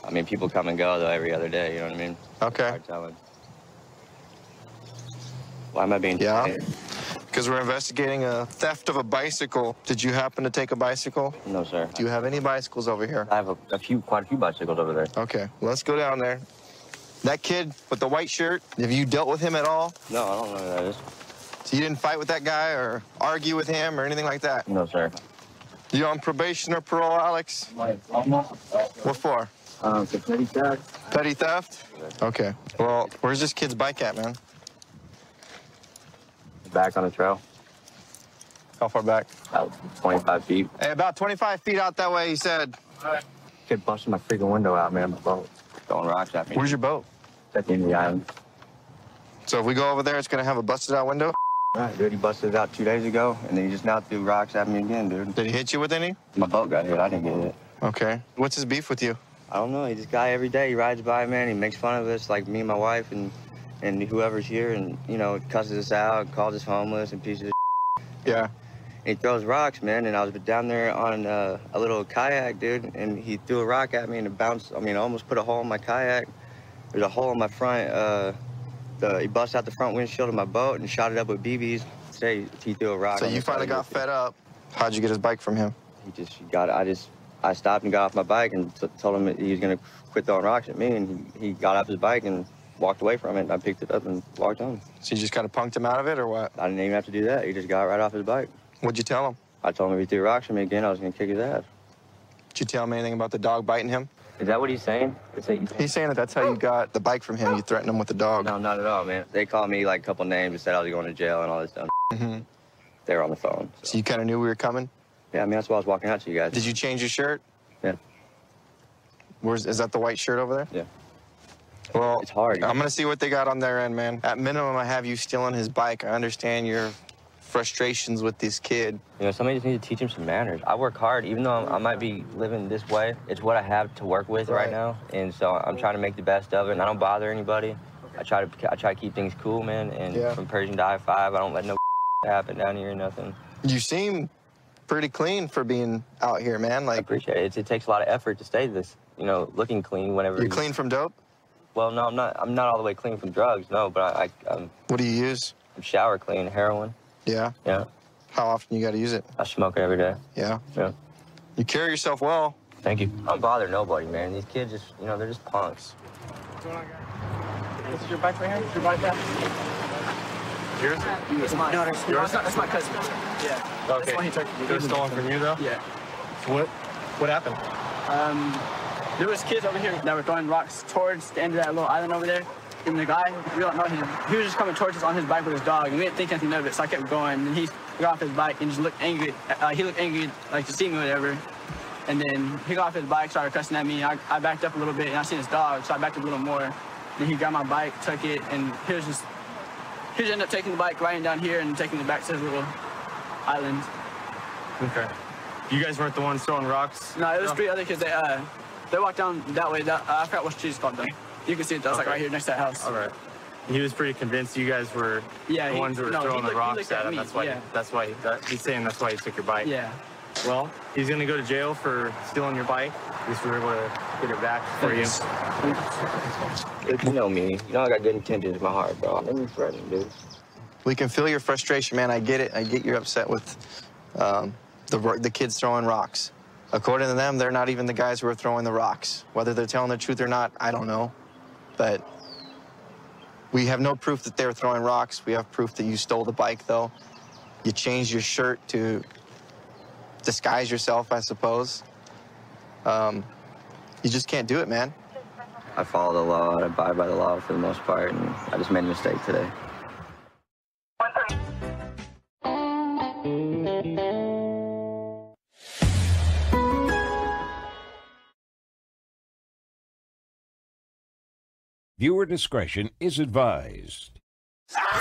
Speaker 19: I mean, people come and go though every other day. You know what I mean?
Speaker 20: Okay.
Speaker 19: Hard telling. Why am I being
Speaker 20: detained? Because we're investigating a theft of a bicycle. Did you happen to take a bicycle?
Speaker 19: No, sir.
Speaker 20: Do you have any bicycles over here?
Speaker 19: I have quite a few bicycles over there.
Speaker 20: Okay, well, let's go down there. That kid with the white shirt, have you dealt with him at all?
Speaker 19: No, I don't know who that is.
Speaker 20: So you didn't fight with that guy or argue with him or anything like that?
Speaker 19: No, sir.
Speaker 20: You on probation or parole, Alex? What for?
Speaker 19: For petty theft.
Speaker 20: Petty theft? Okay. Well, where's this kid's bike at, man?
Speaker 19: Back on the trail.
Speaker 20: How far back?
Speaker 19: About 25 feet.
Speaker 20: Hey, about 25 feet out that way, he said.
Speaker 19: Kid busted my freaking window out, man. My boat. Throwing rocks at me.
Speaker 20: Where's your boat?
Speaker 19: At the end of the island.
Speaker 20: So if we go over there, it's gonna have a busted out window?
Speaker 19: Right, dude, he busted it out 2 days ago, and then he just now threw rocks at me again, dude.
Speaker 20: Did he hit you with any?
Speaker 19: My boat got hit. I didn't get hit.
Speaker 20: Okay. What's his beef with you?
Speaker 19: I don't know. He's this guy every day. He rides by, man. He makes fun of us, like me and my wife and whoever's here, and, you know, cusses us out, calls us homeless and pieces of
Speaker 20: Yeah.
Speaker 19: He throws rocks, man, and I was down there on a little kayak, dude, and he threw a rock at me and it bounced. I mean, I almost put a hole in my kayak. There's a hole in my front. He busted out the front windshield of my boat and shot it up with BBs. Today, he threw a rock.
Speaker 20: So you finally got fed up. How'd you get his bike from him?
Speaker 19: I stopped and got off my bike and told him that he was gonna quit throwing rocks at me, and he got off his bike and walked away from it, and I picked it up and walked home.
Speaker 20: So you just kind of punked him out of it, or what?
Speaker 19: I didn't even have to do that. He just got right off his bike.
Speaker 20: What'd you tell him?
Speaker 19: I told him if he threw rocks at me again, I was gonna kick his ass.
Speaker 20: Did you tell him anything about the dog biting him?
Speaker 19: Is that what he's saying?
Speaker 20: He's saying that that's how you got the bike from him. You threatened him with the dog.
Speaker 19: No, not at all, man. They called me like a couple names and said I was going to jail and all this stuff.
Speaker 20: Mm-hmm.
Speaker 19: They were on the phone.
Speaker 20: So you kind of knew we were coming?
Speaker 19: Yeah, I mean, that's why I was walking out to you guys.
Speaker 20: Did you change your shirt?
Speaker 19: Yeah.
Speaker 20: Is that the white shirt over there?
Speaker 19: Yeah.
Speaker 20: Well,
Speaker 19: it's hard.
Speaker 20: I'm going to see what they got on their end, man. At minimum, I have you stealing his bike. I understand your frustrations with this kid.
Speaker 19: You know, somebody just needs to teach him some manners. I work hard, even though I might be living this way. It's what I have to work with right now, and so I'm trying to make the best of it, and I don't bother anybody. I try to keep things cool, man, and from Pershing to I-5, I don't let no happen down here or nothing.
Speaker 20: You seem pretty clean for being out here, man. Like,
Speaker 19: I appreciate it. It takes a lot of effort to stay this, you know, looking clean whenever.
Speaker 20: You're clean from dope?
Speaker 19: Well, no, I'm not all the way clean from drugs, no, but I'm.
Speaker 20: What do you use?
Speaker 19: I'm shower clean, heroin.
Speaker 20: Yeah?
Speaker 19: Yeah.
Speaker 20: How often you got to use it?
Speaker 19: I smoke it every day.
Speaker 20: Yeah?
Speaker 19: Yeah.
Speaker 20: You carry yourself well.
Speaker 19: Thank you. I don't bother nobody, man. These kids just, you know, they're just punks.
Speaker 18: This is your bike right here? Is your bike back?
Speaker 3: Yours?
Speaker 18: It's mine. No, that's
Speaker 3: yours?
Speaker 18: That's my cousin. Yeah.
Speaker 3: Okay.
Speaker 18: That's the one he took.
Speaker 3: It was stolen from you, though?
Speaker 18: Yeah.
Speaker 3: So what happened?
Speaker 18: There was kids over here that were throwing rocks towards the end of that little island over there. And the guy, we don't know him, he was just coming towards us on his bike with his dog, and we didn't think anything of it, so I kept going. And he got off his bike and just looked angry. He looked angry, like, to see me or whatever. And then he got off his bike, started cussing at me. I backed up a little bit, and I seen his dog, so I backed up a little more. Then he got my bike, took it, and he just ended up taking the bike, riding down here, and taking it back to his little island.
Speaker 3: Okay. You guys weren't the ones throwing rocks?
Speaker 18: No, it was 3 other kids. They walked down that way. I forgot what street it's called, though. You can see it, though. It's like right here next to that house.
Speaker 3: All right. He was pretty convinced you guys were the ones that were throwing the rocks at him. That's why he's saying that's why he took your bike.
Speaker 18: Yeah.
Speaker 3: Well, he's gonna go to jail for stealing your bike. At least we were able to get it back for you.
Speaker 19: You know me. You know I got good intentions in my heart, bro. I'm never threatening, dude.
Speaker 20: We can feel your frustration, man. I get it. I get you're upset with the kids throwing rocks. According to them, they're not even the guys who are throwing the rocks. Whether they're telling the truth or not, I don't know. But we have no proof that they were throwing rocks. We have proof that you stole the bike, though. You changed your shirt to disguise yourself, I suppose. You just can't do it, man.
Speaker 19: I follow the law. I abide by the law for the most part, and I just made a mistake today.
Speaker 11: Viewer discretion is advised.
Speaker 12: Stop!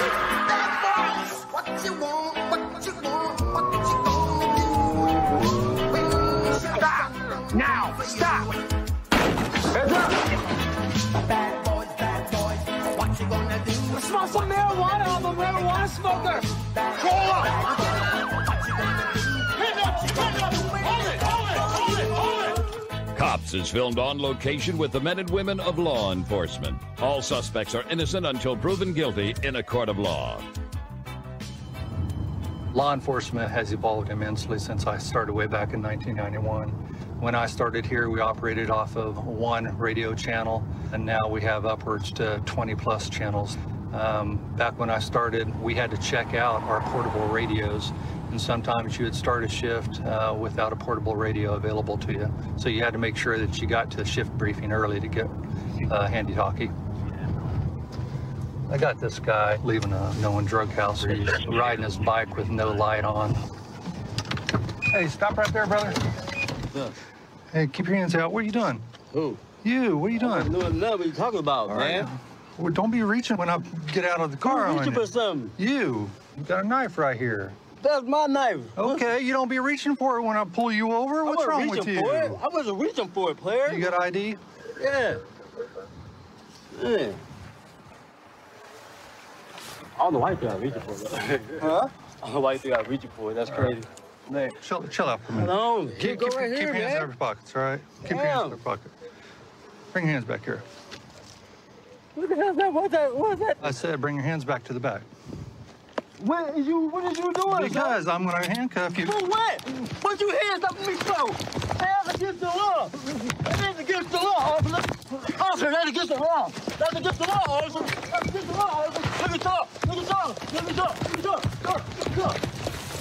Speaker 12: Now! Stop! Heads up! Bad boys, what you gonna do? Smoke some marijuana, I'm a marijuana smoker! Roll up!
Speaker 11: Cops is filmed on location with the men and women of law enforcement. All suspects are innocent until proven guilty in a court of law.
Speaker 1: Law enforcement has evolved immensely since I started way back in 1991. When I started here, we operated off of 1 radio channel, and now we have upwards to 20+ channels. Back when I started, we had to check out our portable radios, and sometimes you would start a shift without a portable radio available to you. So you had to make sure that you got to the shift briefing early to get handy-talkie. I got this guy leaving a known drug house. He's riding his bike with no light on. Hey, stop right there, brother.
Speaker 22: Yeah.
Speaker 1: Hey, keep your hands out. What are you doing?
Speaker 22: Who?
Speaker 1: You. What are you doing?
Speaker 22: I'm doing nothing. What are you talking about, man?
Speaker 1: Well, don't be reaching when I get out of the car.
Speaker 22: Who's reaching for something?
Speaker 1: You got a knife right here.
Speaker 22: That's my knife.
Speaker 1: Okay, you don't be reaching for it when I pull you over. What's wrong with you?
Speaker 22: I wasn't reaching for it, player.
Speaker 1: You got ID?
Speaker 22: Yeah. Yeah. I don't know why you're reaching for it. Huh? I don't know why you think I'm reaching for it. That's crazy. Man.
Speaker 1: Chill out for a minute.
Speaker 22: No,
Speaker 1: keep
Speaker 22: go right
Speaker 1: keep
Speaker 22: here,
Speaker 1: your hands
Speaker 22: man.
Speaker 1: in your pockets, all right? Keep your hands in your pocket. Bring your hands back here.
Speaker 22: What the hell is that? What is that?
Speaker 1: I said bring your hands back to the back.
Speaker 22: What is you doing?
Speaker 1: Because I'm going to handcuff you.
Speaker 22: For what? What you hands up me for? That's against the law. That is against the law, officer. Officer, that's against the law. That's against the law, officer. That's against the law, officer. Let me talk. Let me talk. Let me talk. Let me talk. Let me talk.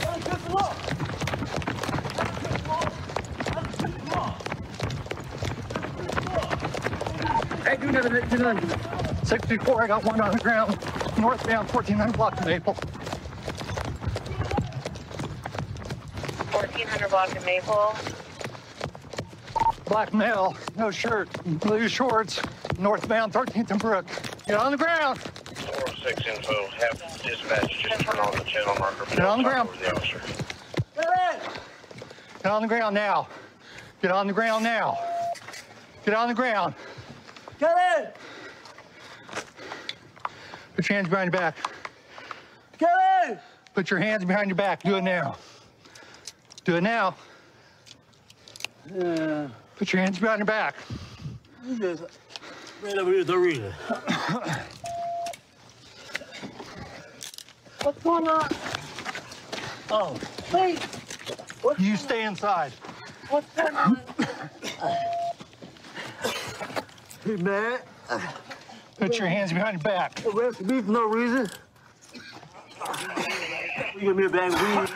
Speaker 22: That's against the law. That's against the law. That's against the law.
Speaker 1: Hey, do another. 64, I got one on the ground. Northbound 1400 block of Maple.
Speaker 14: 1400 block of Maple.
Speaker 1: Black male, no shirt, blue shorts, northbound 13th and Brook. Get on the ground.
Speaker 7: 4-6 info. Have dispatch just turn on the channel marker.
Speaker 1: Get on the ground.
Speaker 7: The officer.
Speaker 1: Get on the ground now. Get on the ground now. Get on the ground.
Speaker 22: Get in!
Speaker 1: Put your hands behind your back.
Speaker 22: Get in!
Speaker 1: Put your hands behind your back. Do it now. Do it now.
Speaker 22: Yeah.
Speaker 1: Put your hands behind your back.
Speaker 22: You just ran over here, the reason. What's going on? Oh, wait.
Speaker 1: You stay inside.
Speaker 22: What's going on? Hey, man.
Speaker 1: Put your hands behind your back.
Speaker 22: Arrest me for no reason. You give me a bag of weed.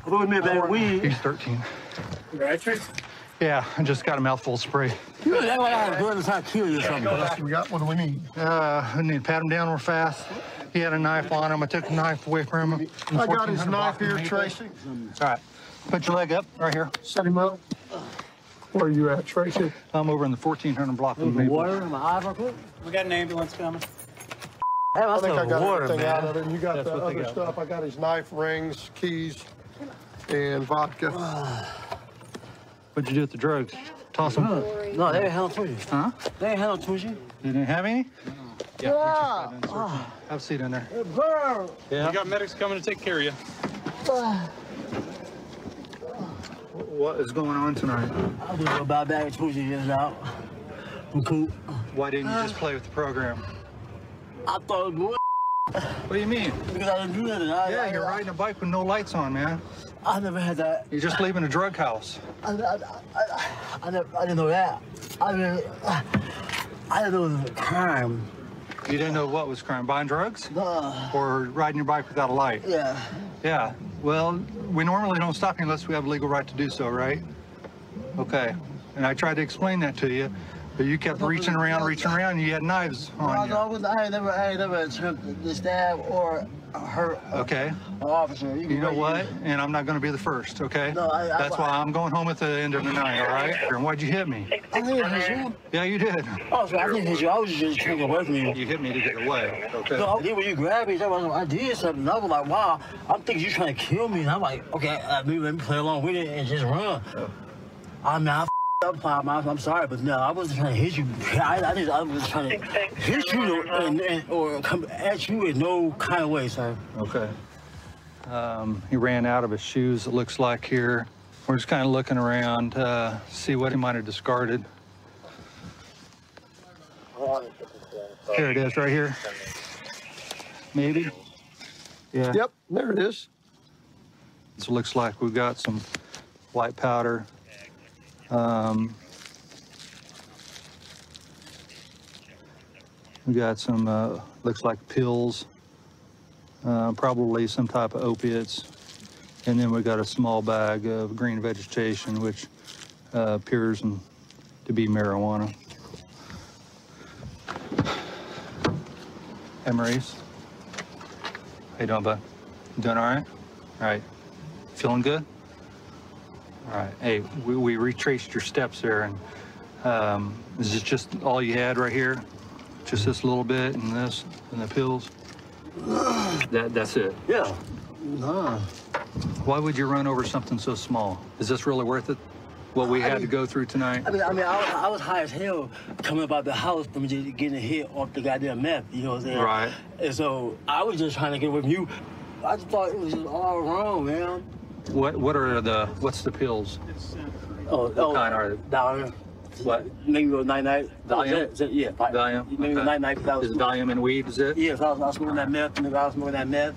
Speaker 22: Give me a bag of weed.
Speaker 1: He's 13.
Speaker 22: You right, Trace?
Speaker 1: Yeah, I just got a mouthful of spray.
Speaker 22: You that's why I had a gun to try to kill you or something.
Speaker 1: What else we got? What do we need? I need to pat him down real fast. He had a knife on him. I took the knife away from him.
Speaker 8: I got his knife here, Tracy.
Speaker 1: All right. Put your leg up right here.
Speaker 8: Set him up. Where are you at, Tracy?
Speaker 1: I'm over in the 1400 block of Maple.
Speaker 22: Water in my eyes real quick.
Speaker 4: We got an ambulance coming.
Speaker 22: Hey,
Speaker 8: I think I got
Speaker 22: water,
Speaker 8: everything
Speaker 22: man.
Speaker 8: out of it. And you got
Speaker 1: That's
Speaker 8: the
Speaker 1: what they
Speaker 8: other
Speaker 1: got.
Speaker 8: stuff. I got his knife, rings, keys, and vodka.
Speaker 1: What'd you do with the drugs? Toss them?
Speaker 22: No, they ain't had no to you.
Speaker 1: Huh?
Speaker 22: They ain't had no to you.
Speaker 1: You didn't have any?
Speaker 22: Yeah.
Speaker 1: Have a seat in there.
Speaker 22: Girl.
Speaker 1: Yeah.
Speaker 4: We got medics coming to take care of you.
Speaker 1: What is going on tonight?
Speaker 22: I was about bag of Tuesday just out. I'm cool.
Speaker 1: Why didn't you just play with the program?
Speaker 22: I thought it was
Speaker 1: What do you mean?
Speaker 22: because I didn't do nothing.
Speaker 1: Yeah, you're riding a bike with no lights on, man.
Speaker 22: I never had that.
Speaker 1: You're just leaving a drug house.
Speaker 22: I didn't know that. I didn't know it was a crime.
Speaker 1: You didn't know what was crime? Buying drugs?
Speaker 22: Nah.
Speaker 1: Or riding your bike without a light?
Speaker 22: Yeah.
Speaker 1: Yeah. Well, we normally don't stop you unless we have a legal right to do so, right? Okay. And I tried to explain that to you, but you kept reaching around, and you had knives on you.
Speaker 22: I ain't never attempted to stab or hurt
Speaker 1: Okay.
Speaker 22: an officer.
Speaker 1: You know what? And I'm not going to be the first, okay?
Speaker 22: No,
Speaker 1: That's why I'm going home at the end of the night, all right? And why'd you hit me?
Speaker 22: I didn't hit you.
Speaker 1: Yeah, you did.
Speaker 22: Oh, so I didn't hit you. I was just trying to get away from you.
Speaker 1: You hit me to get away, okay?
Speaker 22: No, I did when you grabbed me. I did something. I was like, wow, I'm thinking you trying to kill me. And I'm like, okay, let me play along with it and just run. I mean, I up, I'm sorry, but no, I wasn't trying to hit you. I was trying to hit you or come at you in no kind of way, sir.
Speaker 1: Okay. He ran out of his shoes, it looks like here. We're just kind of looking around, see what he might have discarded. Here it is, right here. Maybe? Yeah.
Speaker 8: Yep, there it is.
Speaker 1: So it looks like we've got some white powder. We got some, looks like pills, probably some type of opiates. And then we got a small bag of green vegetation, which appears to be marijuana. Hey, Maurice. How you doing, bud? You doing all right? All right. Feeling good? All right. Hey, we retraced your steps there, and is this just all you had right here? Just this little bit and this and the pills? That's it?
Speaker 22: Yeah. Nah.
Speaker 1: Why would you run over something so small? Is this really worth it? What we had to go through tonight?
Speaker 22: I was high as hell coming about the house from just getting hit off the goddamn meth, you know what I'm saying?
Speaker 1: Right.
Speaker 22: And so I was just trying to get away from you. I just thought it was all wrong, man.
Speaker 1: What's the pills?
Speaker 22: What
Speaker 1: kind are they?
Speaker 22: Valium.
Speaker 1: What?
Speaker 22: Maybe it was night-night.
Speaker 1: Valium?
Speaker 22: Yeah,
Speaker 1: Valium?
Speaker 22: Maybe it was night-night.
Speaker 1: Is Valium and weed, is it?
Speaker 22: Yes, I was smoking that meth, and the guy was smoking that meth.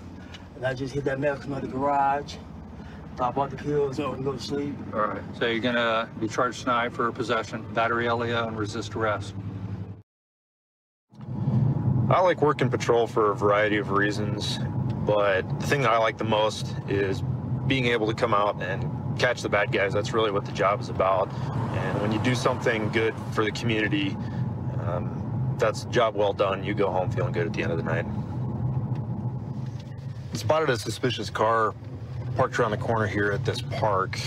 Speaker 22: And I just hit that meth from the garage. I bought the pills so I can go to sleep.
Speaker 1: All right. So you're going to be charged tonight for possession, battery LEO, and resist arrest.
Speaker 10: I like working patrol for a variety of reasons, but the thing that I like the most is being able to come out and catch the bad guys. That's really what the job is about. And when you do something good for the community, that's a job well done. You go home feeling good at the end of the night. I spotted a suspicious car parked around the corner here at this park.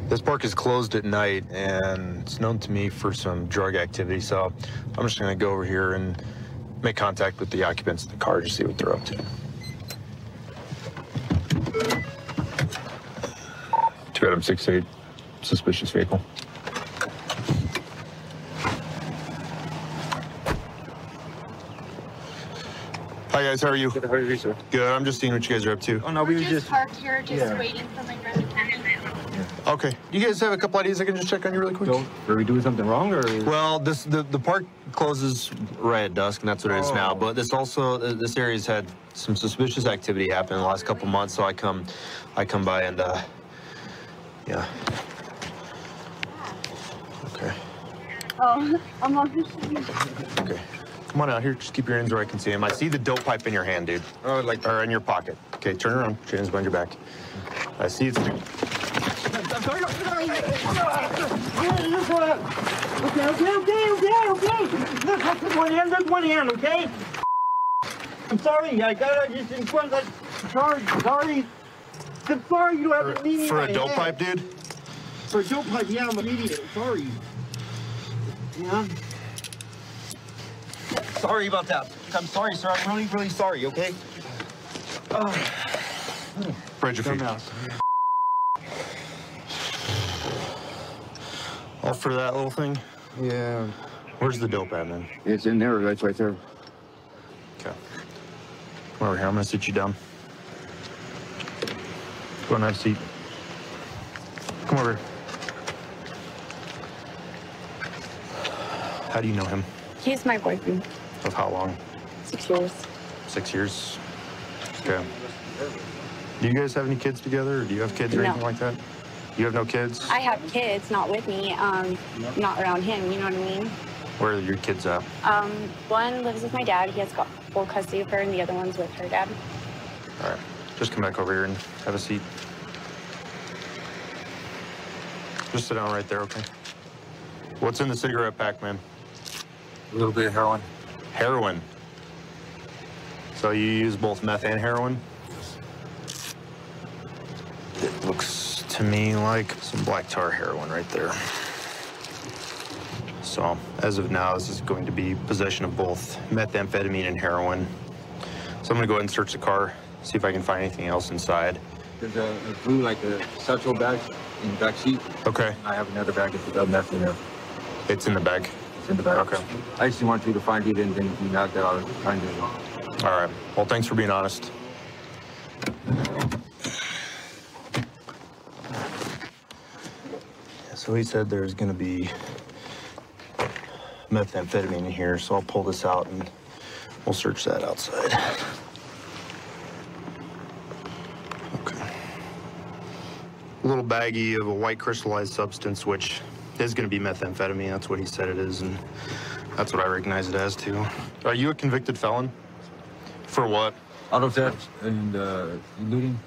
Speaker 10: This park is closed at night, and it's known to me for some drug activity, so I'm just gonna go over here and make contact with the occupants of the car to see what they're up to. Too bad I'm 6'8", suspicious vehicle. Hi guys, how are you?
Speaker 9: Good, how are you, sir?
Speaker 10: Good, I'm just seeing what you guys are up to.
Speaker 9: Oh no, we were just
Speaker 14: parked here, waiting for my friend to come in.
Speaker 10: Okay. You guys have a couple ideas I can just check on you really quick?
Speaker 9: So, are we doing something wrong, or?
Speaker 10: Well, the park closes right at dusk, and that's what it is now. But this area's had some suspicious activity happen in the last couple months, so I come by and yeah. Okay.
Speaker 14: Oh, I'm on this.
Speaker 10: Okay. Come on out here. Just keep your hands where I can see them. I see the dope pipe in your hand, dude.
Speaker 9: Oh, like
Speaker 10: or in your pocket. Okay, turn around. Put your hands behind your back. I see it's.
Speaker 22: Okay. Look, one hand, okay? I'm sorry, I got it just in front of that. Sorry. I'm sorry you don't have to mean
Speaker 10: For a dope pipe, dude?
Speaker 22: For a dope pipe, yeah, I'm an idiot. Sorry. Yeah.
Speaker 5: Sorry about that. I'm sorry, sir. I'm really, really sorry, okay?
Speaker 10: Spread your feet. All for that little thing?
Speaker 9: Yeah.
Speaker 10: Where's the dope at, man?
Speaker 9: It's in there. That's right there.
Speaker 10: Okay. Come over here. I'm gonna sit you down. Go and have a seat. Come over here. How do you know him?
Speaker 6: He's my boyfriend.
Speaker 10: Of how long?
Speaker 6: 6 years.
Speaker 10: 6 years. Okay. Do you guys have any kids together, or do you have kids or
Speaker 6: No.
Speaker 10: anything like that? You have no kids?
Speaker 6: I have kids, not with me, not around him, you know what I mean?
Speaker 10: Where are your kids at?
Speaker 6: One lives with my dad, he has got full custody of her, and the other one's with her dad.
Speaker 10: All right. Just come back over here and have a seat. Just sit down right there, okay? What's in the cigarette pack, man?
Speaker 9: A little bit of heroin.
Speaker 10: Heroin? So you use both meth and heroin? It looks to me like some black tar heroin right there. So, as of now, this is going to be possession of both methamphetamine and heroin. So I'm gonna go ahead and search the car, see if I can find anything else inside.
Speaker 9: There's a blue, like a satchel bag in the back seat.
Speaker 10: Okay.
Speaker 9: I have another bag of meth in there.
Speaker 10: It's in the bag?
Speaker 9: It's in the bag.
Speaker 10: Okay.
Speaker 9: I just want you to find it, and then you knock that out. Find it.
Speaker 10: All right. Well, thanks for being honest. So he said there's going to be methamphetamine in here, so I'll pull this out and we'll search that outside. Okay. A little baggie of a white crystallized substance, which is going to be methamphetamine. That's what he said it is, and that's what I recognize it as, too. Are you a convicted felon? For what?
Speaker 9: Auto theft and looting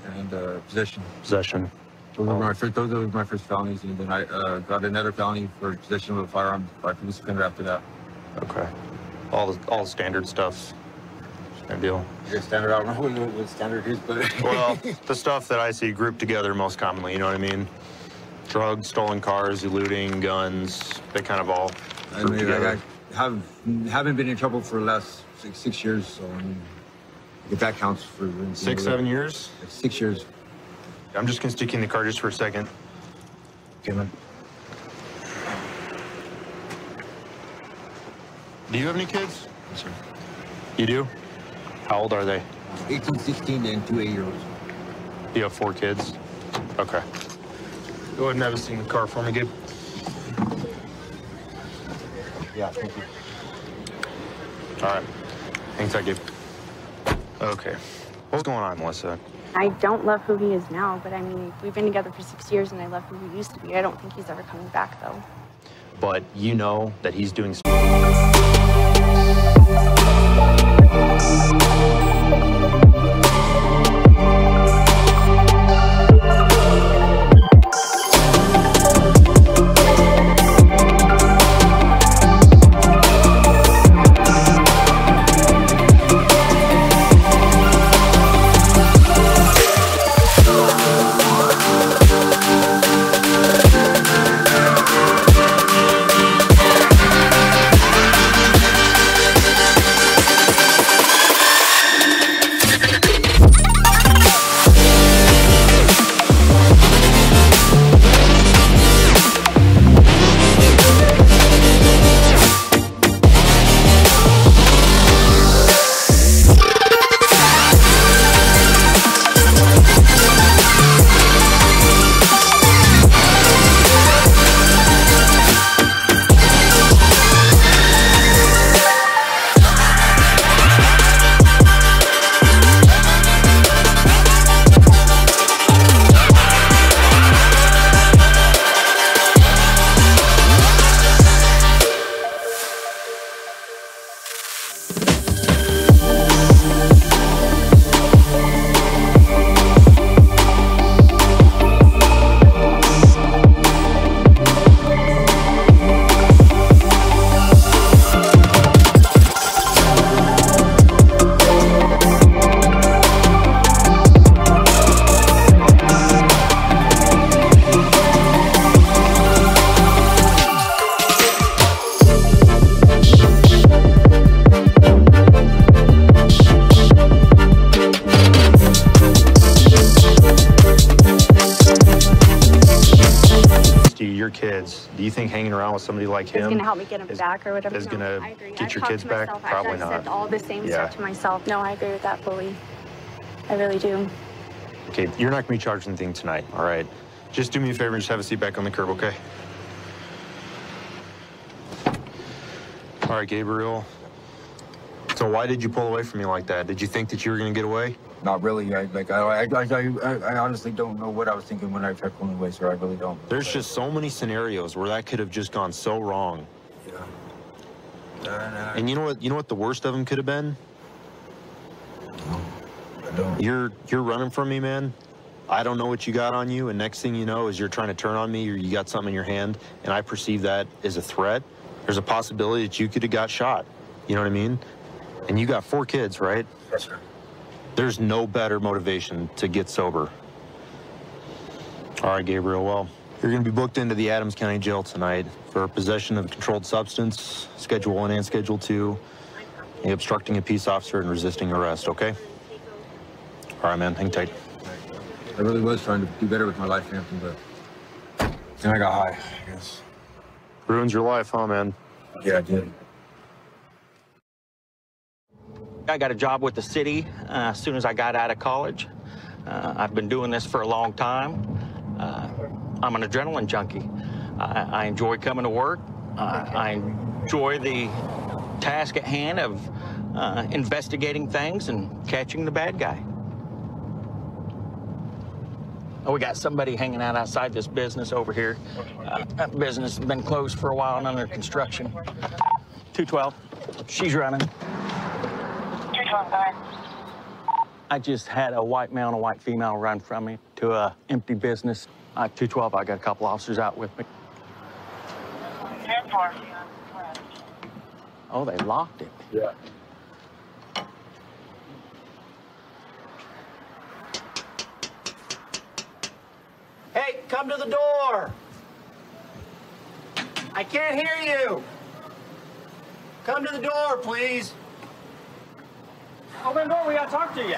Speaker 9: and possession.
Speaker 10: Possession.
Speaker 9: Those were my first felonies, and then I got another felony for possession of a firearm. I can just offender after that.
Speaker 10: Okay. All the standard stuff. Same deal.
Speaker 9: Yeah, standard. I don't know what standard is, but
Speaker 10: well, the stuff that I see grouped together most commonly. You know what I mean? Drugs, stolen cars, eluding, guns. They kind of all group together.
Speaker 9: I haven't been in trouble for the last 6 years, so I mean, if that counts for
Speaker 10: 6, 7 years.
Speaker 9: 6 years.
Speaker 10: I'm just gonna stick you in the car just for a second.
Speaker 9: Okay, man.
Speaker 10: Do you have any kids?
Speaker 9: Yes, sir.
Speaker 10: You do? How old are they?
Speaker 5: 18, 16, and 2 8-year-olds.
Speaker 10: You have 4 kids? Okay. Go ahead and have a seat in the car for me, Gabe.
Speaker 5: Yeah, thank you.
Speaker 10: All right. Hang tight, Gabe. Okay. What's going on, Melissa?
Speaker 6: I don't love who he is now, but I mean, we've been together for 6 years and I love who he used to be. I don't think he's ever coming back, though.
Speaker 10: But you know that he's doing... Your kids, do you think hanging around with somebody like him
Speaker 6: It's gonna help me get him back or whatever?
Speaker 10: is
Speaker 6: No,
Speaker 10: gonna
Speaker 6: I agree.
Speaker 10: get your
Speaker 6: I've
Speaker 10: kids
Speaker 6: talked to
Speaker 10: back?
Speaker 6: myself.
Speaker 10: Probably
Speaker 6: I've
Speaker 10: not.
Speaker 6: said all the same
Speaker 10: Yeah.
Speaker 6: stuff to myself. No, I agree with that fully. I really do.
Speaker 10: Okay, you're not gonna be charged anything tonight, all right? Just do me a favor and just have a seat back on the curb, okay? All right, Gabriel. So why did you pull away from me like that? Did you think that you were gonna get away?
Speaker 5: Not really. I honestly don't know what I was thinking when I tried pulling away, sir. I really don't.
Speaker 10: There's just so many scenarios where that could have just gone so wrong.
Speaker 5: Yeah.
Speaker 10: And you know what the worst of them could have been?
Speaker 5: I don't.
Speaker 10: You're running from me, man. I don't know what you got on you, and next thing you know is you're trying to turn on me or you got something in your hand, and I perceive that as a threat. There's a possibility that you could have got shot. You know what I mean? And you got 4 kids, right?
Speaker 5: Yes, sir.
Speaker 10: There's no better motivation to get sober. All right, Gabriel, well, you're gonna be booked into the Adams County Jail tonight for possession of a controlled substance, Schedule 1 and Schedule 2, obstructing a peace officer and resisting arrest, okay? All right, man, hang tight.
Speaker 5: I really was trying to do better with my life, Anthony, but then I got high, I guess.
Speaker 10: Ruins your life, huh, man?
Speaker 5: Yeah, I did.
Speaker 2: I got a job with the city as soon as I got out of college. I've been doing this for a long time. I'm an adrenaline junkie. I enjoy coming to work. I enjoy the task at hand of investigating things and catching the bad guy. Oh, we got somebody hanging out outside this business over here. That business has been closed for a while and under construction. 212. She's running. I just had a white male and a white female run from me to a empty business. 212, I got a couple officers out with me.
Speaker 14: 10-4.
Speaker 2: Oh, they locked it.
Speaker 5: Yeah.
Speaker 2: Hey, come to the door. I can't hear you. Come to the door, please. Open the door, we gotta talk to you.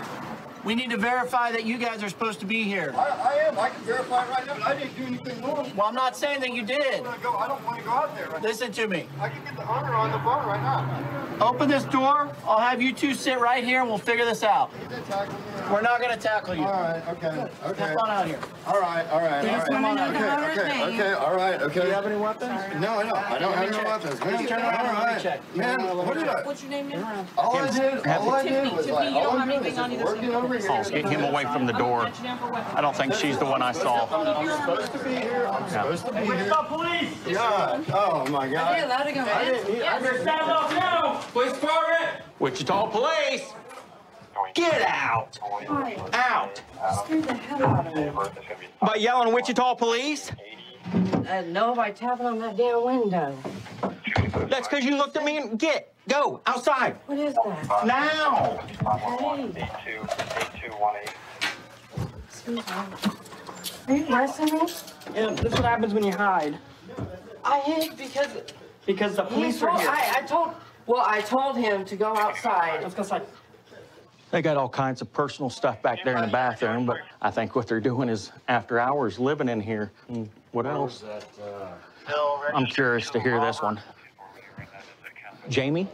Speaker 18: We need to verify that you guys are supposed to be here.
Speaker 8: I am. I can verify right now, but I didn't do anything wrong.
Speaker 18: Well, I'm not saying that you did.
Speaker 8: I don't want to go out there right now.
Speaker 18: Listen to me.
Speaker 8: I can get the owner on the phone right now.
Speaker 18: Open this door. I'll have you two sit right here and we'll figure this out. We're not going to tackle you.
Speaker 8: All right, okay.
Speaker 18: Come on out here.
Speaker 8: All right.
Speaker 18: Come on out here.
Speaker 8: Okay, all right.
Speaker 18: Do you have any weapons?
Speaker 8: No, I don't have no weapons.
Speaker 18: Turn around and let me check.
Speaker 8: Man, what did I?
Speaker 13: What's your name again?
Speaker 8: All I did was
Speaker 13: Tiffany, you don't have anything on you
Speaker 8: working over here.
Speaker 2: Get him away from the door. I don't think she's the one I saw.
Speaker 8: I'm supposed to be here. I'm supposed to be here.
Speaker 18: Stop, police!
Speaker 8: God, oh my God.
Speaker 13: Are they allowed to go in?
Speaker 18: I just stand up now! Police department!
Speaker 2: Wichita Police! Get out! Out!
Speaker 13: Scared the hell out of me.
Speaker 2: By yelling Wichita Police?
Speaker 13: No, by tapping on that damn window.
Speaker 2: That's because you looked at me and go, outside.
Speaker 13: What is that?
Speaker 2: Now!
Speaker 13: Hey. Excuse me. Are you arresting me?
Speaker 18: Yeah, this is what happens when you hide.
Speaker 13: I hid because
Speaker 18: the police are here.
Speaker 13: I told him to go outside.
Speaker 18: Let's go outside.
Speaker 2: They got all kinds of personal stuff back there in the bathroom, but I think what they're doing is after hours living in here. What else? I'm curious to hear this one. Jamie,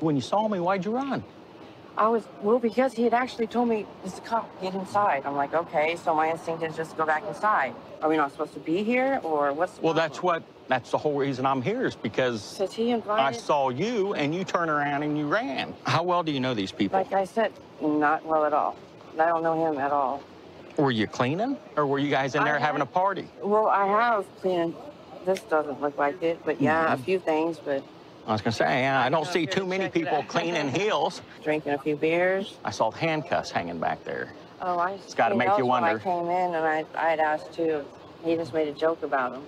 Speaker 2: when you saw me, why'd you run?
Speaker 13: Because he had actually told me, there's a cop, get inside. I'm like, okay, so my instinct is just to go back inside. Are we not supposed to be here, or what's the problem?
Speaker 2: That's the whole reason I'm here is because
Speaker 13: Says he invited?
Speaker 2: I saw you and you turn around and you ran. How well do you know these people?
Speaker 13: Like I said, not well at all. I don't know him at all.
Speaker 2: Were you cleaning, or were you guys in there having a party?
Speaker 13: Well, I have cleaned. This doesn't look like it, but yeah, a few things, but...
Speaker 2: I was gonna say, I don't see too many people cleaning heels.
Speaker 13: Drinking a few beers.
Speaker 2: I saw handcuffs hanging back there.
Speaker 13: Oh,
Speaker 2: It's got to make you wonder.
Speaker 13: When I came in and I had asked too. He just made a joke about him.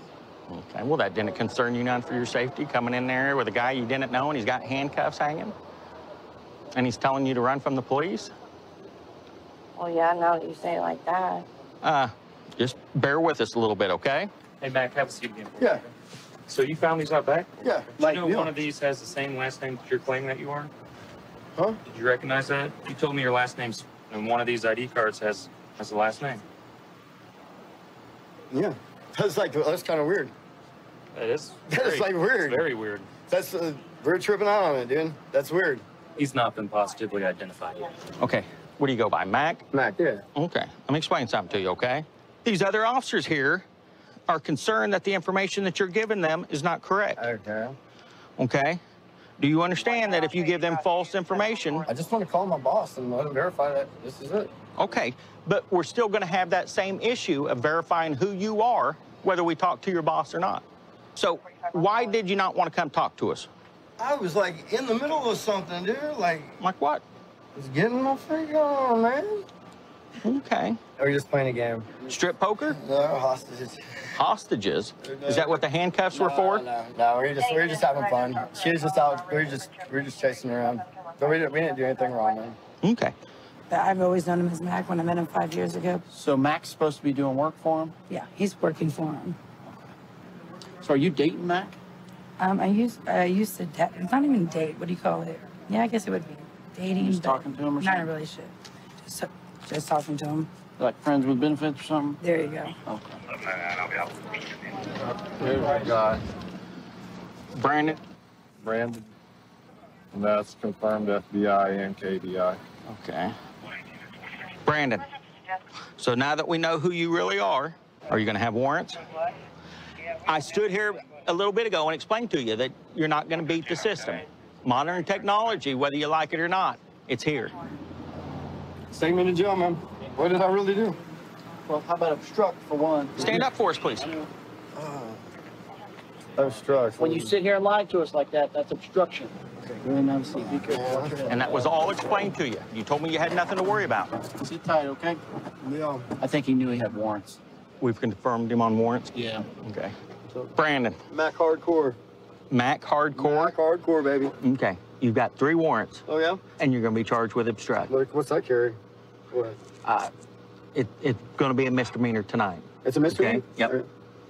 Speaker 2: Okay, well, that didn't concern you none for your safety, coming in there with a guy you didn't know and he's got handcuffs hanging? And he's telling you to run from the police?
Speaker 13: Well, yeah, now that you say it like that.
Speaker 2: Just bear with us a little bit, okay?
Speaker 4: Hey, Mac, have a seat again.
Speaker 8: Yeah.
Speaker 4: So you found these out back?
Speaker 8: Yeah.
Speaker 4: Do you know one of these has the same last name that you're claiming that you are?
Speaker 8: Huh?
Speaker 4: Did you recognize that? You told me your last name's, and one of these ID cards has the last name.
Speaker 8: Yeah. That's kind of weird.
Speaker 4: That is.
Speaker 8: That's like weird.
Speaker 4: It's very weird.
Speaker 8: That's, we're tripping out on it, dude. That's weird.
Speaker 4: He's not been positively identified yet.
Speaker 2: Okay, what do you go by, Mac?
Speaker 8: Mac, yeah.
Speaker 2: Okay, let me explain something to you, okay? These other officers here are concerned that the information that you're giving them is not correct.
Speaker 8: Okay.
Speaker 2: Okay? Do you understand that if you give them false information...
Speaker 8: I just want to call my boss and let him verify that this is it.
Speaker 2: Okay, but we're still going to have that same issue of verifying who you are, whether we talk to your boss or not. So why did you not want to come talk to us?
Speaker 8: I was like in the middle of something, dude. Like
Speaker 2: what?
Speaker 8: It's getting my freak on, man.
Speaker 2: Okay.
Speaker 8: Or you're just playing a game.
Speaker 2: Strip poker?
Speaker 8: No, hostages.
Speaker 2: Hostages? Is that what the handcuffs were for?
Speaker 8: No, we were just having fun. She was just out. We were just chasing her around. But we didn't do anything wrong, man.
Speaker 2: Okay.
Speaker 16: I've always known him as Mac when I met him 5 years ago.
Speaker 18: So Mac's supposed to be doing work for him?
Speaker 16: Yeah, he's working for him.
Speaker 18: So are you dating Mac?
Speaker 16: I used to it's not even date. What do you call it? Yeah, I guess it would be dating.
Speaker 18: Just talking to him or
Speaker 16: not
Speaker 18: something?
Speaker 16: in a relationship. Just talking to him.
Speaker 18: Like friends with benefits or something?
Speaker 16: There you go.
Speaker 18: Okay.
Speaker 8: Here's my guy.
Speaker 2: Brandon?
Speaker 8: Brandon. And that's confirmed FBI and KDI.
Speaker 2: Okay. Brandon, so now that we know who you really are you going to have warrants? I stood here a little bit ago and explained to you that you're not going to beat the system. Modern technology, whether you like it or not, it's here.
Speaker 8: Take me to jail, man. What did I really do?
Speaker 18: Well, how about obstruct for one?
Speaker 2: Stand up for us, please.
Speaker 8: Obstruct.
Speaker 18: When you sit here and lie to us like that, that's obstruction. Okay, go ahead and see. Be careful.
Speaker 2: And that was all explained to you. You told me you had nothing to worry about.
Speaker 18: Sit tight, okay?
Speaker 8: Yeah.
Speaker 18: I think he knew he had warrants.
Speaker 2: We've confirmed him on warrants?
Speaker 18: Yeah.
Speaker 2: Okay. Brandon.
Speaker 8: Mac Hardcore.
Speaker 2: Mac Hardcore?
Speaker 8: Mac Hardcore, baby.
Speaker 2: Okay. You've got 3 warrants.
Speaker 8: Oh, yeah?
Speaker 2: And you're going to be charged with obstruct.
Speaker 8: Look, what's that carry? What?
Speaker 2: It's going to be a misdemeanor tonight.
Speaker 8: It's a misdemeanor?
Speaker 2: Okay? Yep.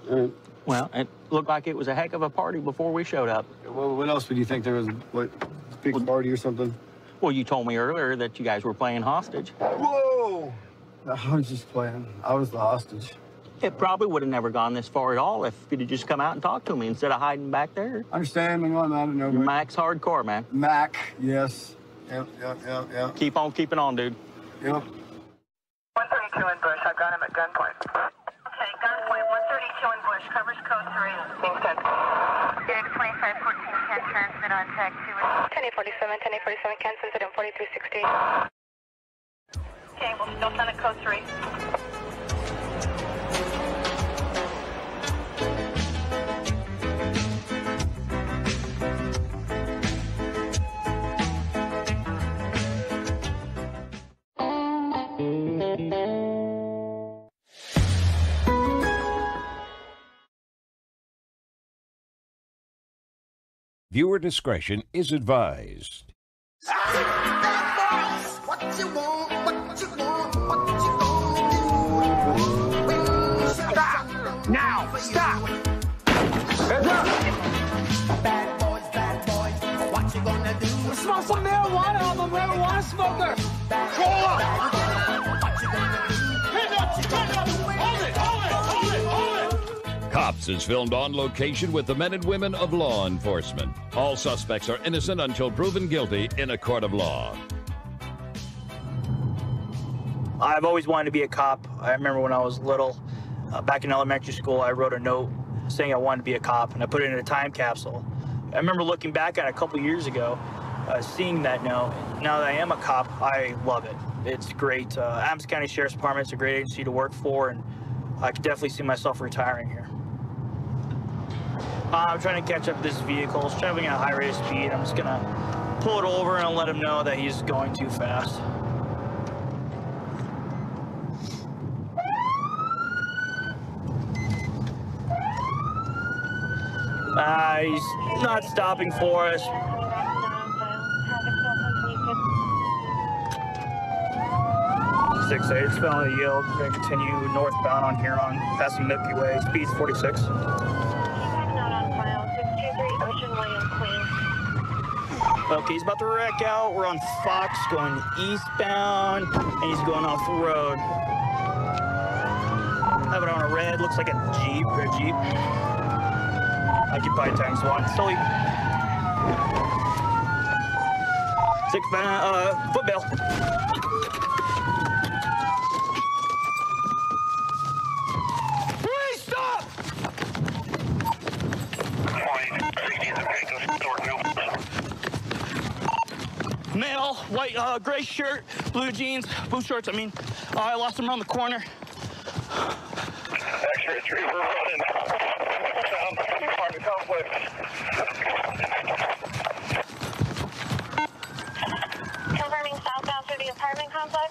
Speaker 8: All right.
Speaker 2: Well, it looked like it was a heck of a party before we showed up.
Speaker 8: Well, what else would you think there was? What, big party or something?
Speaker 2: Well, you told me earlier that you guys were playing hostage.
Speaker 8: Whoa!
Speaker 22: No, I was just playing. I was the hostage.
Speaker 2: It probably would have never gone this far at all if you'd have just come out and talked to me instead of hiding back there.
Speaker 22: Understand me on that? I don't know.
Speaker 2: Mac's hardcore, man.
Speaker 22: Mac, yes. Yep.
Speaker 2: Keep on keeping on, dude.
Speaker 22: Yep.
Speaker 15: 132 in Bush. I've got him at gunpoint. Okay, gunpoint 132 in Bush. Covers code 3. Being sent. Did 2514 can transmit on tag 2. 1047, can send it in 4360. Okay, we'll still send it code 3.
Speaker 11: Viewer discretion is advised.
Speaker 12: What you want, what you want, what you gonna do? Stop! Now! Stop! Heads up! Bad boys, what you gonna do? Smell some marijuana, I'm a marijuana smoker! Roll up! What you gonna do? Heads up! Hold it!
Speaker 11: Cops is filmed on location with the men and women of law enforcement. All suspects are innocent until proven guilty in a court of law.
Speaker 18: I've always wanted to be a cop. I remember when I was little, back in elementary school, I wrote a note saying I wanted to be a cop, and I put it in a time capsule. I remember looking back at it a couple years ago, seeing that note. Now that I am a cop, I love it. It's great. Adams County Sheriff's Department is a great agency to work for, and I could definitely see myself retiring here. I'm trying to catch up this vehicle. It's traveling at a high rate of speed. I'm just gonna pull it over and let him know that he's going too fast. He's not stopping for us. It's felony yield. We're gonna continue northbound on Huron, passing Milky Way. Speed's 46. Okay, he's about to wreck out. We're on Fox going eastbound, and he's going off the road. Have it on a red, looks like a Jeep, red Jeep. Occupied ×1. Sully. 6 foot bail.
Speaker 12: Please stop!
Speaker 18: Male, white, gray shirt, blue jeans, blue shorts, I lost him around the corner.
Speaker 12: Extra retriever running. Apartment complex.
Speaker 15: Confirming southbound through the apartment complex.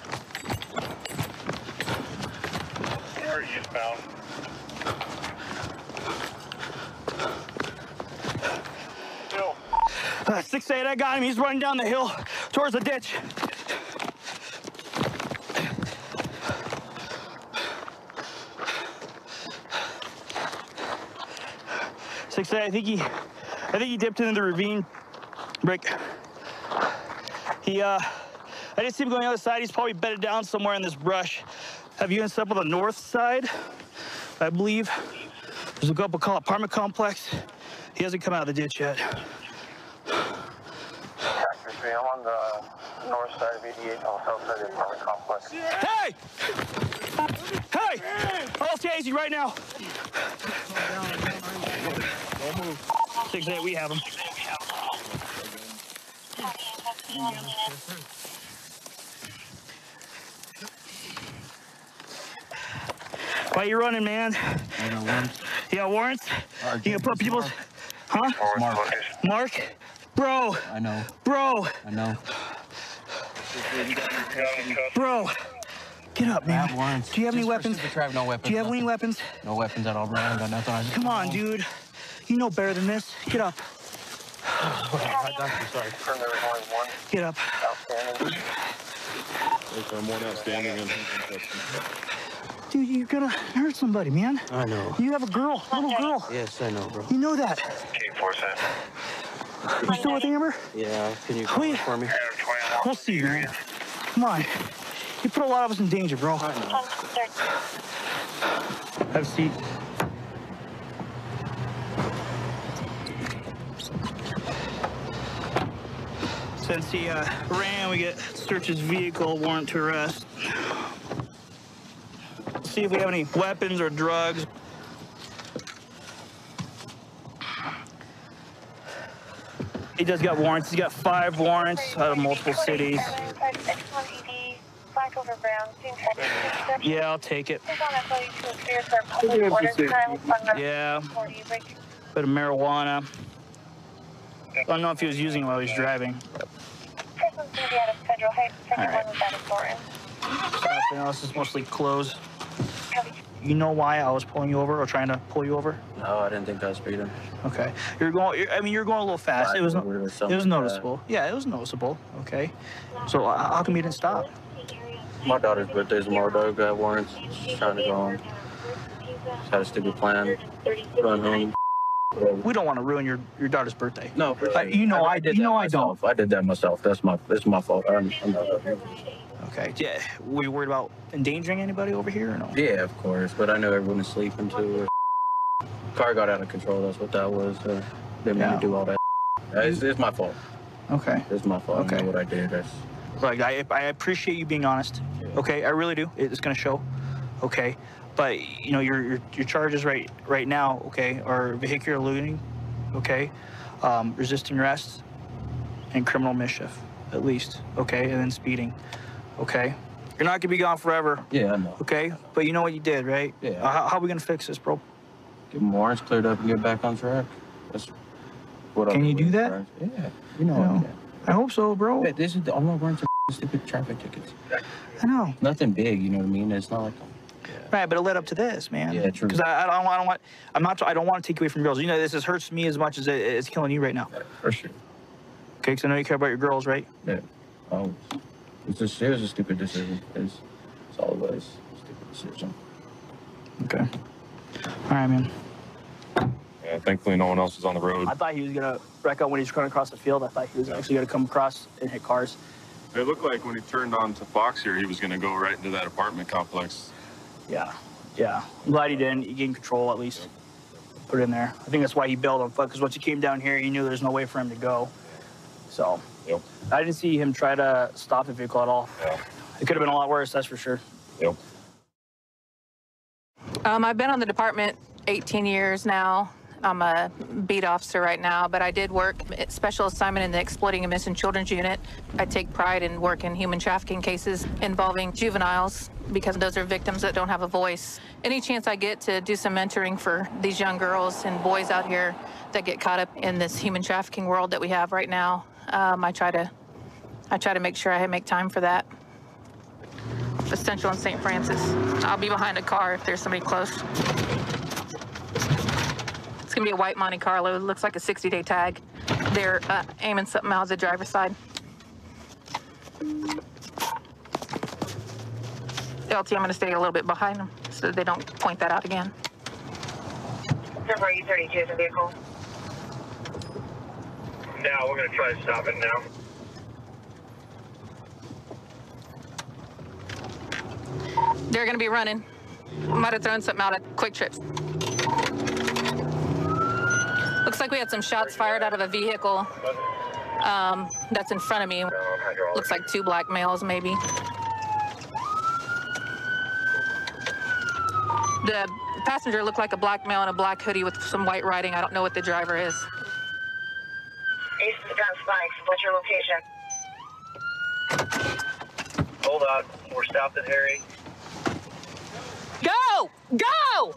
Speaker 12: We're eastbound.
Speaker 18: Hill. 6-8, I got him. He's running down the hill towards the ditch. I think he dipped into the ravine. Brick. I didn't see him going on the other side. He's probably bedded down somewhere in this brush. Have you up on the north side? I believe. There's a couple called apartment complex. He hasn't come out of the ditch yet.
Speaker 7: I'm on the north side of 88, on the south side of the apartment complex.
Speaker 18: Hey! Hey! I'll tase you right now.
Speaker 12: Don't move.
Speaker 18: 6-8, we have him. Why you running, man?
Speaker 9: I got warrants.
Speaker 18: You got warrants? You gonna put people's... Huh? Mark? Bro.
Speaker 9: I know.
Speaker 18: Bro.
Speaker 9: I know.
Speaker 18: Bro. Get up, man.
Speaker 9: I have warrants.
Speaker 18: Do you have any weapons?
Speaker 9: No weapons.
Speaker 18: Do you have any weapons?
Speaker 9: No weapons at all, bro. I got nothing.
Speaker 18: Come on, dude. You know better than this. Get up.
Speaker 9: Sorry.
Speaker 18: Get up.
Speaker 7: Outstanding.
Speaker 17: I'm one outstanding.
Speaker 18: Dude, you're gonna hurt somebody, man.
Speaker 9: I know.
Speaker 18: You have a girl, little girl.
Speaker 9: Yes, I know, bro.
Speaker 18: You know that. You still with Amber?
Speaker 9: Yeah. Can you call her for me?
Speaker 18: We'll see, man. Come on. You put a lot of us in danger, bro. Have a seat. Since he ran, we get search his vehicle, warrant to arrest. See if we have any weapons or drugs. He does got warrants. He's got 5 warrants out of multiple cities. Yeah, I'll take it. Yeah. Bit of marijuana. I don't know if he was using it while he was driving. All right. Nothing else. It's mostly clothes. You know why I was pulling you over or trying to pull you over?
Speaker 3: No, I didn't think I was speeding.
Speaker 18: Okay. You're going a little fast. It was noticeable. Yeah, it was noticeable. Okay. So how come you didn't stop?
Speaker 3: My daughter's birthday's tomorrow, got warrants. She's trying to go home. Just had a stupid plan. Run home.
Speaker 18: We don't want to ruin your daughter's birthday.
Speaker 3: No, for sure.
Speaker 18: You know I don't.
Speaker 3: I did that myself. That's my fault. I'm not.
Speaker 18: Okay. Yeah. Were you worried about endangering anybody over here or no?
Speaker 3: Yeah, of course. But I know everyone is sleeping too. Car got out of control. That's what that was. Didn't mean to do all that. It's my fault.
Speaker 18: Okay.
Speaker 3: It's my fault.
Speaker 18: Okay.
Speaker 3: I know what I did.
Speaker 18: Like I appreciate you being honest. Okay, I really do. It's gonna show. Okay, but you know your charges right now. Okay, are vehicular looting. Okay, resisting arrest, and criminal mischief at least. Okay, and then speeding. Okay, you're not gonna be gone forever.
Speaker 3: Yeah, I know.
Speaker 18: Okay, but you know what you did, right?
Speaker 3: Yeah.
Speaker 18: How are we gonna fix this, bro?
Speaker 3: Get my warrants cleared up and get back on track. That's what
Speaker 18: Can you do that?
Speaker 3: Yeah, you know.
Speaker 18: I hope so, bro.
Speaker 3: Yeah, this is all my warrants are stupid traffic tickets.
Speaker 18: I know.
Speaker 3: Nothing big, you know what I mean? It's not like.
Speaker 18: Right, but it led up to this, man.
Speaker 3: Yeah, true.
Speaker 18: Because I don't want to take away from girls. You know, this hurts me as much as it's killing you right now.
Speaker 3: Yeah, for sure.
Speaker 18: Okay, because I know you care about your girls, right?
Speaker 3: Yeah. Oh, it was a stupid decision. It's all it was. Stupid decision.
Speaker 18: Okay. All right, man.
Speaker 17: Yeah, thankfully no one else was on the road.
Speaker 18: I thought he was gonna wreck out when he was running across the field. I thought he was actually gonna come across and hit cars.
Speaker 17: It looked like when he turned on to Fox here, he was gonna go right into that apartment complex.
Speaker 18: Yeah. I'm glad he didn't. He gained control at least. Put it in there. I think that's why he bailed on foot, because once he came down here, he knew there's no way for him to go. So,
Speaker 17: yep.
Speaker 18: I didn't see him try to stop the vehicle at all.
Speaker 17: Yeah.
Speaker 18: It could have been a lot worse, that's for sure.
Speaker 17: Yep.
Speaker 21: I've been on the department 18 years now. I'm a beat officer right now, but I did work special assignment in the Exploiting and Missing Children's Unit. I take pride in working human trafficking cases involving juveniles because those are victims that don't have a voice. Any chance I get to do some mentoring for these young girls and boys out here that get caught up in this human trafficking world that we have right now, I try to make sure I make time for that. Essential in St. Francis. I'll be behind a car if there's somebody close. It's gonna be a white Monte Carlo. It looks like a 60-day tag. They're aiming something out of the driver's side. LT, I'm gonna stay a little bit behind them so they don't point that out again.
Speaker 15: Number 832 is a vehicle.
Speaker 7: Now we're gonna try to stop it now.
Speaker 21: They're gonna be running. Might have thrown something out at Quick Trips. Looks like we had some shots fired out of a vehicle that's in front of me. Looks like 2 black males, maybe. The passenger looked like a black male in a black hoodie with some white writing. I don't know what the driver is.
Speaker 15: East of the gun spikes. What's your location?
Speaker 7: Hold on. We're stopped at Harry.
Speaker 21: Go! Go!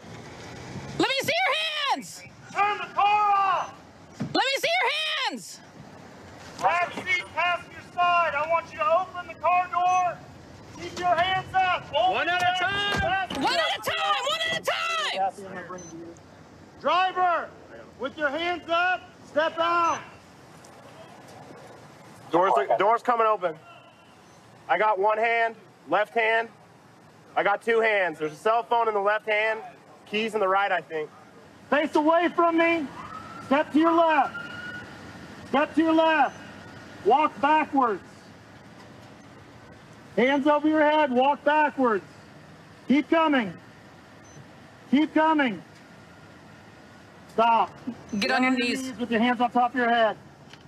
Speaker 21: Let me see your hands!
Speaker 22: Turn the car off!
Speaker 21: Let me see your hands!
Speaker 22: Back seat past your side. I want you to open the car door. Keep your hands up.
Speaker 12: One at a time!
Speaker 21: One at a time! One at a time!
Speaker 22: Driver, with your hands up, step out.
Speaker 23: Door's coming open. I got one hand, left hand. I got 2 hands. There's a cell phone in the left hand, keys in the right, I think.
Speaker 22: Face away from me. Step to your left. Step to your left. Walk backwards. Hands over your head, walk backwards. Keep coming. Keep coming. Stop.
Speaker 21: Get on your knees.
Speaker 22: With your hands on top of your head.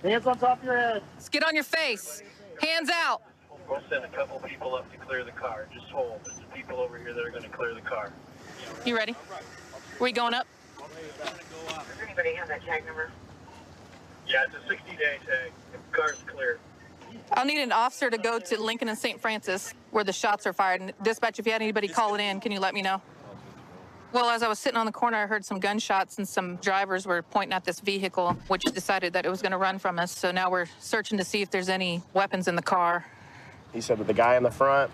Speaker 22: Hands on top of your head.
Speaker 21: Let's get on your face. Hands out.
Speaker 7: We'll send a couple people up to clear the car. Just hold. There's people over here that are going to clear the car.
Speaker 21: You ready? We going up?
Speaker 15: Does anybody have that tag number?
Speaker 7: Yeah, it's a 60-day tag. The car's clear.
Speaker 21: I'll need an officer to go to Lincoln and St. Francis where the shots are fired. And dispatch, if you had anybody calling in, can you let me know? Well, as I was sitting on the corner, I heard some gunshots and some drivers were pointing at this vehicle, which decided that it was going to run from us. So now we're searching to see if there's any weapons in the car.
Speaker 23: He said that the guy in the front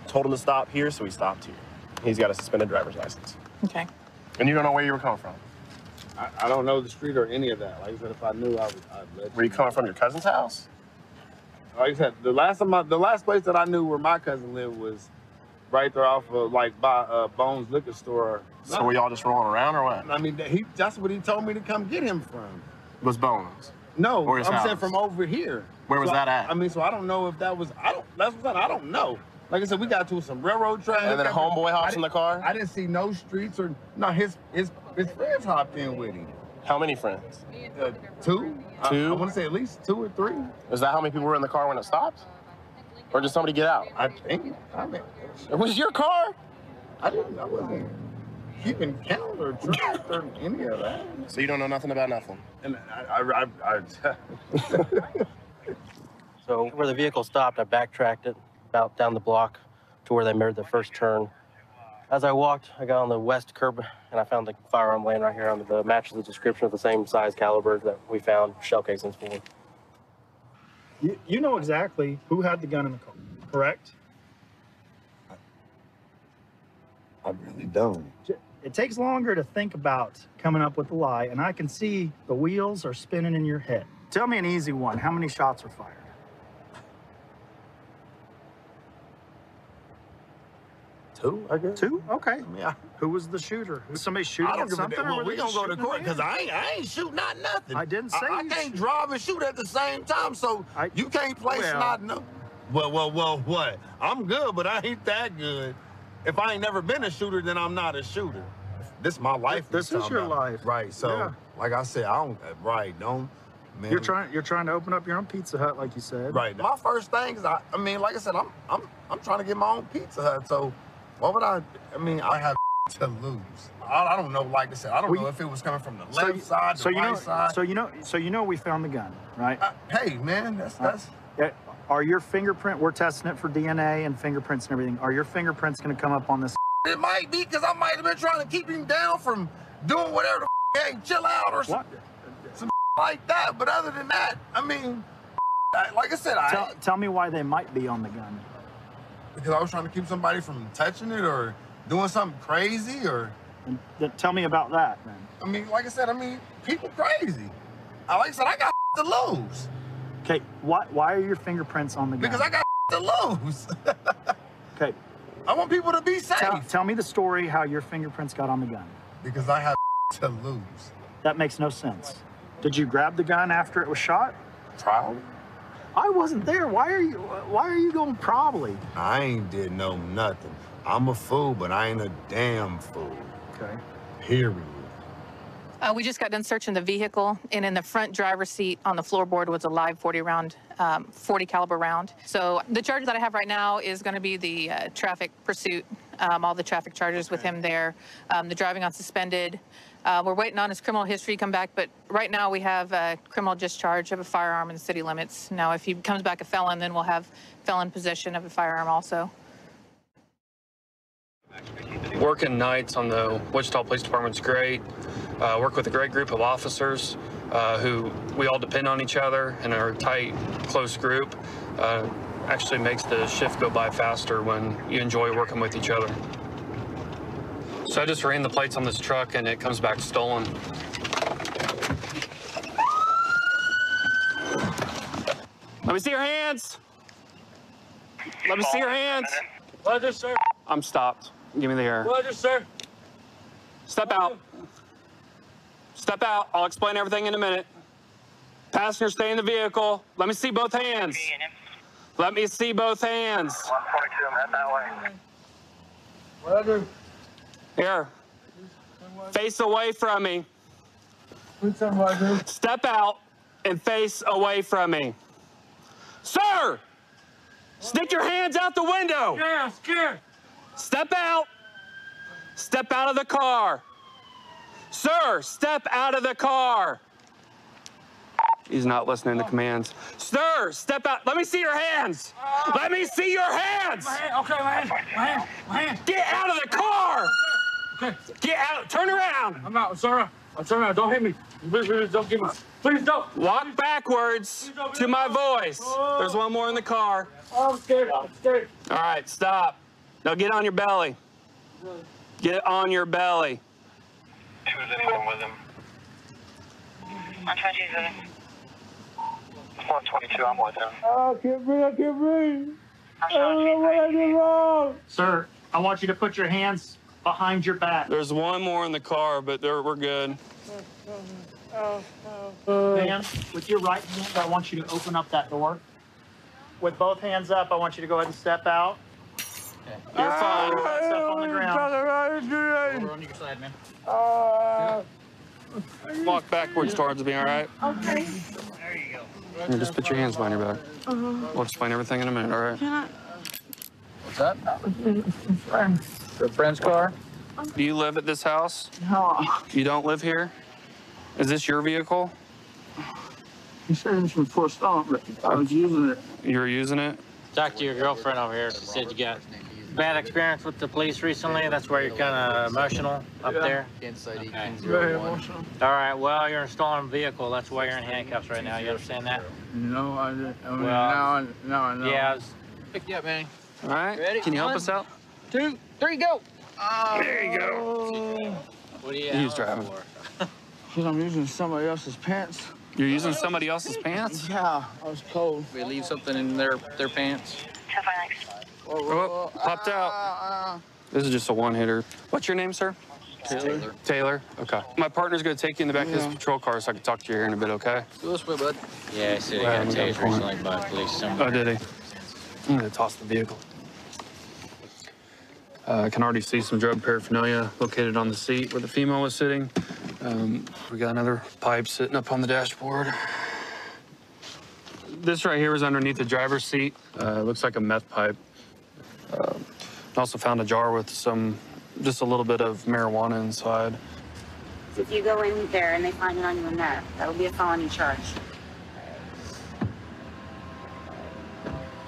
Speaker 23: told him to stop here, so he stopped here. He's got a suspended driver's license.
Speaker 21: Okay.
Speaker 23: And you don't know where you were coming from?
Speaker 8: I don't know the street or any of that. Like I said, if I knew, I'd let you.
Speaker 23: Were you coming from your cousin's house?
Speaker 8: Like I said, the last place that I knew where my cousin lived was right there off of, like, by Bones Liquor Store.
Speaker 23: So were y'all just rolling around or what?
Speaker 8: I mean, that's what he told me to come get him from.
Speaker 23: Was Bones?
Speaker 8: No,
Speaker 23: Or his
Speaker 8: I'm saying
Speaker 23: house?
Speaker 8: from over here.
Speaker 23: Where was that at?
Speaker 8: I mean, so I don't know if that was, that's what I don't know. Like I said, we got to some railroad tracks.
Speaker 23: And then homeboy hops in the car?
Speaker 8: I didn't see no streets or, no, his friends hopped in with him.
Speaker 23: How many friends?
Speaker 8: Two.
Speaker 23: Two?
Speaker 8: I want to say at least 2 or 3.
Speaker 23: Is that how many people were in the car when it stopped? Or did somebody get out?
Speaker 8: I think. I mean,
Speaker 23: it was your car?
Speaker 8: I wasn't keeping count or track or any of that.
Speaker 23: So you don't know nothing about nothing?
Speaker 8: And
Speaker 3: So where the vehicle stopped, I backtracked it about down the block to where they made the first turn. As I walked, I got on the west curb and I found the firearm laying right here on the matches the description of the same size caliber that we found shell casings for.
Speaker 22: You know exactly who had the gun in the car, correct?
Speaker 8: I really don't.
Speaker 22: It takes longer to think about coming up with a lie, and I can see the wheels are spinning in your head. Tell me an easy one. How many shots were fired?
Speaker 8: 2, I guess.
Speaker 22: 2? Okay.
Speaker 8: Yeah.
Speaker 22: Who was the shooter? Was somebody shooting
Speaker 8: I don't
Speaker 22: at
Speaker 8: give a
Speaker 22: something?
Speaker 8: damn.
Speaker 22: or
Speaker 8: Well,
Speaker 22: were
Speaker 8: we
Speaker 22: they
Speaker 8: gonna go to
Speaker 22: shooting
Speaker 8: court
Speaker 22: at
Speaker 8: because
Speaker 22: you?
Speaker 8: I ain't shooting at nothing.
Speaker 22: I didn't say
Speaker 8: I
Speaker 22: you
Speaker 8: can't drive and shoot at the same time, so you can't place
Speaker 22: well-
Speaker 8: not no. Well, what? I'm good, but I ain't that good. If I ain't never been a shooter, then I'm not a shooter. This is my life.
Speaker 22: This is your life.
Speaker 8: Right. So,
Speaker 22: Yeah.
Speaker 8: like I said, I don't. Right. Don't. Man.
Speaker 22: You're trying to open up your own Pizza Hut, like you said.
Speaker 8: Right. My first thing is, I mean, like I said, I'm trying to get my own Pizza Hut. So, what would I mean, I have to lose. I don't know. Like I said, I don't know if it was coming from the left side, the right side.
Speaker 22: So you know we found the gun, right?
Speaker 8: Hey, man, that's.
Speaker 22: Are your fingerprint? We're testing it for DNA and fingerprints and everything. Are your fingerprints going to come up on this?
Speaker 8: It might be because I might have been trying to keep him down from doing whatever the hey, chill out or some like that. But other than that, I mean, like I said,
Speaker 22: Tell me why they might be on the gun.
Speaker 8: Because I was trying to keep somebody from touching it or doing something crazy or.
Speaker 22: Tell me about that, man.
Speaker 8: I mean, like I said, people crazy. Like I said, I got to lose.
Speaker 22: Okay, why are your fingerprints on the gun?
Speaker 8: Because I got to lose.
Speaker 22: Okay.
Speaker 8: I want people to be safe.
Speaker 22: Tell me the story how your fingerprints got on the gun.
Speaker 8: Because I have to lose.
Speaker 22: That makes no sense. Did you grab the gun after it was shot?
Speaker 8: Probably.
Speaker 22: I wasn't there. Why are you going probably?
Speaker 8: I ain't did no nothing. I'm a fool, but I ain't a damn fool.
Speaker 22: Okay.
Speaker 8: Period.
Speaker 21: We just got done searching the vehicle, and in the front driver's seat on the floorboard was a live 40 caliber round. So the charge that I have right now is going to be the traffic pursuit, all the traffic charges with him there, the driving on suspended. We're waiting on his criminal history to come back, but right now we have a criminal discharge of a firearm in the city limits. Now, if he comes back a felon, then we'll have felon possession of a firearm also.
Speaker 4: Working nights on the Wichita Police Department's great. Work with a great group of officers who we all depend on each other and are a tight, close group. Actually makes the shift go by faster when you enjoy working with each other. So I just ran the plates on this truck and it comes back stolen. Let me see your hands. Let me see your hands.
Speaker 22: Roger, sir.
Speaker 4: I'm stopped. Give me the air.
Speaker 22: Roger, sir.
Speaker 4: Step out. Step out. I'll explain everything in a minute. Passenger, stay in the vehicle. Let me see both hands. Let me see both hands.
Speaker 7: 142, I'm heading that way.
Speaker 22: Whatever.
Speaker 4: Here. Face away from me. Step out and face away from me. Sir! Stick your hands out the window.
Speaker 22: Yeah, scared.
Speaker 4: Step out. Step out of the car. Sir, step out of the car. He's not listening to commands. Sir, step out. Let me see your hands. Let me see your hands.
Speaker 22: Okay, my hand.
Speaker 4: Get out of the car.
Speaker 22: Okay.
Speaker 4: Get out. Turn around.
Speaker 22: I'm out, Sarah. I'm turning around. Don't hit me. Please don't give me. Please don't.
Speaker 4: Walk backwards to my voice. There's one more in the car.
Speaker 22: Oh, I'm scared. I'm scared.
Speaker 4: All right, stop. Now get on your belly. Get on your belly.
Speaker 7: Is anyone with him?
Speaker 15: 127.
Speaker 7: 122, I'm with him.
Speaker 22: I can't breathe. I don't know what I did wrong.
Speaker 1: Sir, I want you to put your hands behind your back.
Speaker 4: There's one more in the car, but we're good.
Speaker 1: Man, with your right hand, I want you to open up that door. With both hands up, I want you to go ahead and step out.
Speaker 4: You're fine.
Speaker 1: Step on the ground.
Speaker 22: Over
Speaker 1: on your side, man.
Speaker 4: Walk backwards towards me, all right?
Speaker 6: Okay.
Speaker 1: There you go.
Speaker 4: Here, just put your hands behind your back. We'll explain everything in a minute, all right?
Speaker 1: What's that? Your friend's car?
Speaker 4: Do you live at this house?
Speaker 22: No.
Speaker 4: You don't live here? Is this your vehicle?
Speaker 22: He said it was from Forest Stomp, but I was using it.
Speaker 4: You were using it?
Speaker 19: Talked to your girlfriend over here. She said you got bad experience with the police recently. That's where you're kind of emotional up there. Okay.
Speaker 22: Very emotional.
Speaker 19: All right. Well, you're in a stolen vehicle. That's why you're in handcuffs right now. You understand that?
Speaker 22: No, I didn't. I mean,
Speaker 19: Well,
Speaker 22: now I know.
Speaker 19: Yeah. Pick you up, man.
Speaker 4: All right.
Speaker 19: Ready?
Speaker 4: Can you help us out?
Speaker 19: 2, 3, go.
Speaker 22: There you go.
Speaker 19: What are you?
Speaker 4: He's driving.
Speaker 22: Because I'm using somebody else's pants.
Speaker 4: You're using somebody else's pants?
Speaker 22: Yeah, I was cold.
Speaker 1: We leave something in their pants.
Speaker 4: Oh, popped out. This is just a one-hitter. What's your name, sir?
Speaker 22: Taylor.
Speaker 4: Taylor? Okay. My partner's going to take you in the back of his patrol car so I can talk to you here in a bit, okay?
Speaker 1: Go this way, bud.
Speaker 19: Yeah, he said he got tased recently by police somewhere.
Speaker 4: Oh, did he? I'm going to toss the vehicle. I can already see some drug paraphernalia located on the seat where the female was sitting. We got another pipe sitting up on the dashboard. This right here is underneath the driver's seat. Looks like a meth pipe. Also found a jar with just a little bit of marijuana inside.
Speaker 6: If you go in there and they find it on you in there, that would be a felony charge.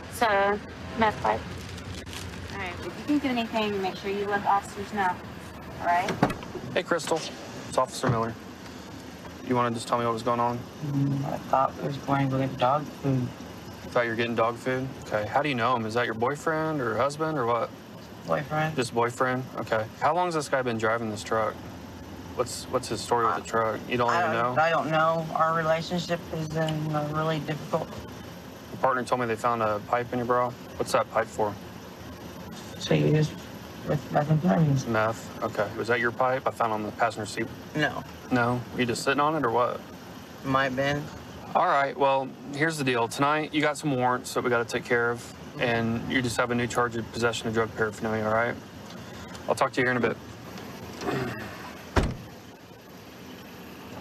Speaker 6: It's a meth pipe. All right, if you think of anything, make sure you let the officers know. All right?
Speaker 4: Hey, Crystal. It's Officer Miller. You want to just tell me what was going on?
Speaker 13: I thought I was going to get dog food.
Speaker 4: Thought you were getting dog food? Okay. How do you know him? Is that your boyfriend or husband or what?
Speaker 13: Boyfriend.
Speaker 4: Just boyfriend? Okay. How long has this guy been driving this truck? What's his story with the truck? You don't even know?
Speaker 13: I don't know. Our relationship is really difficult.
Speaker 4: Your partner told me they found a pipe in your bra. What's that pipe for?
Speaker 13: So you just with methamphetamines.
Speaker 4: Meth. Okay. Was that your pipe? I found on the passenger seat.
Speaker 13: No.
Speaker 4: No? Were you just sitting on it or what?
Speaker 13: Might have been.
Speaker 4: All right. Well, here's the deal. Tonight, you got some warrants that we got to take care of, and you just have a new charge of possession of drug paraphernalia, all right? I'll talk to you here in a bit.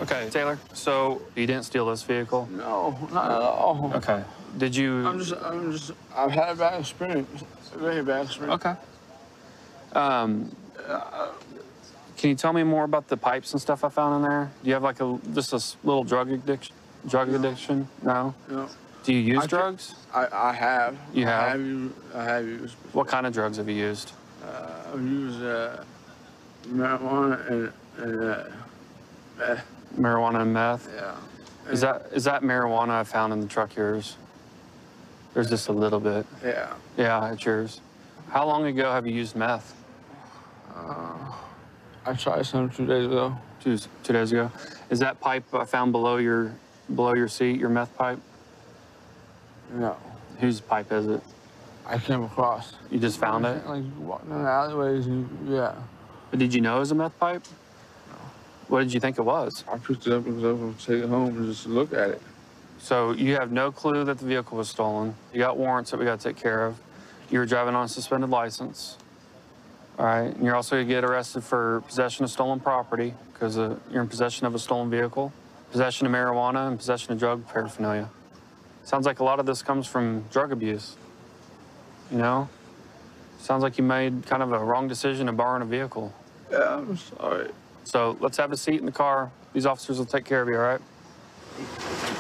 Speaker 4: Okay, Taylor, so you didn't steal this vehicle?
Speaker 22: No, not at all.
Speaker 4: Okay. Did you...
Speaker 22: I've had a bad experience. A very bad experience.
Speaker 4: Okay. Can you tell me more about the pipes and stuff I found in there? Do you have like just a little drug addiction? No?
Speaker 22: No.
Speaker 4: Do you use drugs?
Speaker 22: I have.
Speaker 4: You have?
Speaker 22: I have used.
Speaker 4: What kind of drugs have you used?
Speaker 22: I've used marijuana and meth.
Speaker 4: Marijuana and meth?
Speaker 22: Yeah.
Speaker 4: Is that marijuana I found in the truck yours? There's just a little bit.
Speaker 22: Yeah.
Speaker 4: Yeah, it's yours. How long ago have you used meth?
Speaker 22: I tried some 2 days ago.
Speaker 4: Two days ago. Is that pipe I found below your seat, your meth pipe?
Speaker 22: No.
Speaker 4: Whose pipe is it?
Speaker 22: I came across.
Speaker 4: You just found it?
Speaker 22: Like walking in the alleyways, yeah.
Speaker 4: But did you know it was a meth pipe? No. What did you think it was?
Speaker 22: I picked it up because I was going to take it home and just look at it.
Speaker 4: So you have no clue that the vehicle was stolen. You got warrants that we got to take care of. You were driving on a suspended license. All right, and you're also gonna get arrested for possession of stolen property because you're in possession of a stolen vehicle, possession of marijuana, and possession of drug paraphernalia. Sounds like a lot of this comes from drug abuse, you know? Sounds like you made kind of a wrong decision in borrowing a vehicle.
Speaker 22: Yeah, I'm sorry.
Speaker 4: So let's have a seat in the car. These officers will take care of you, all right?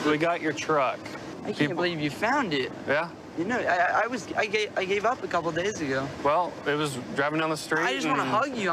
Speaker 4: We got your truck.
Speaker 10: I can't believe you found it.
Speaker 4: Yeah?
Speaker 10: You know, I gave up a couple days ago.
Speaker 4: Well, it was driving down the street.
Speaker 10: I just want to hug you.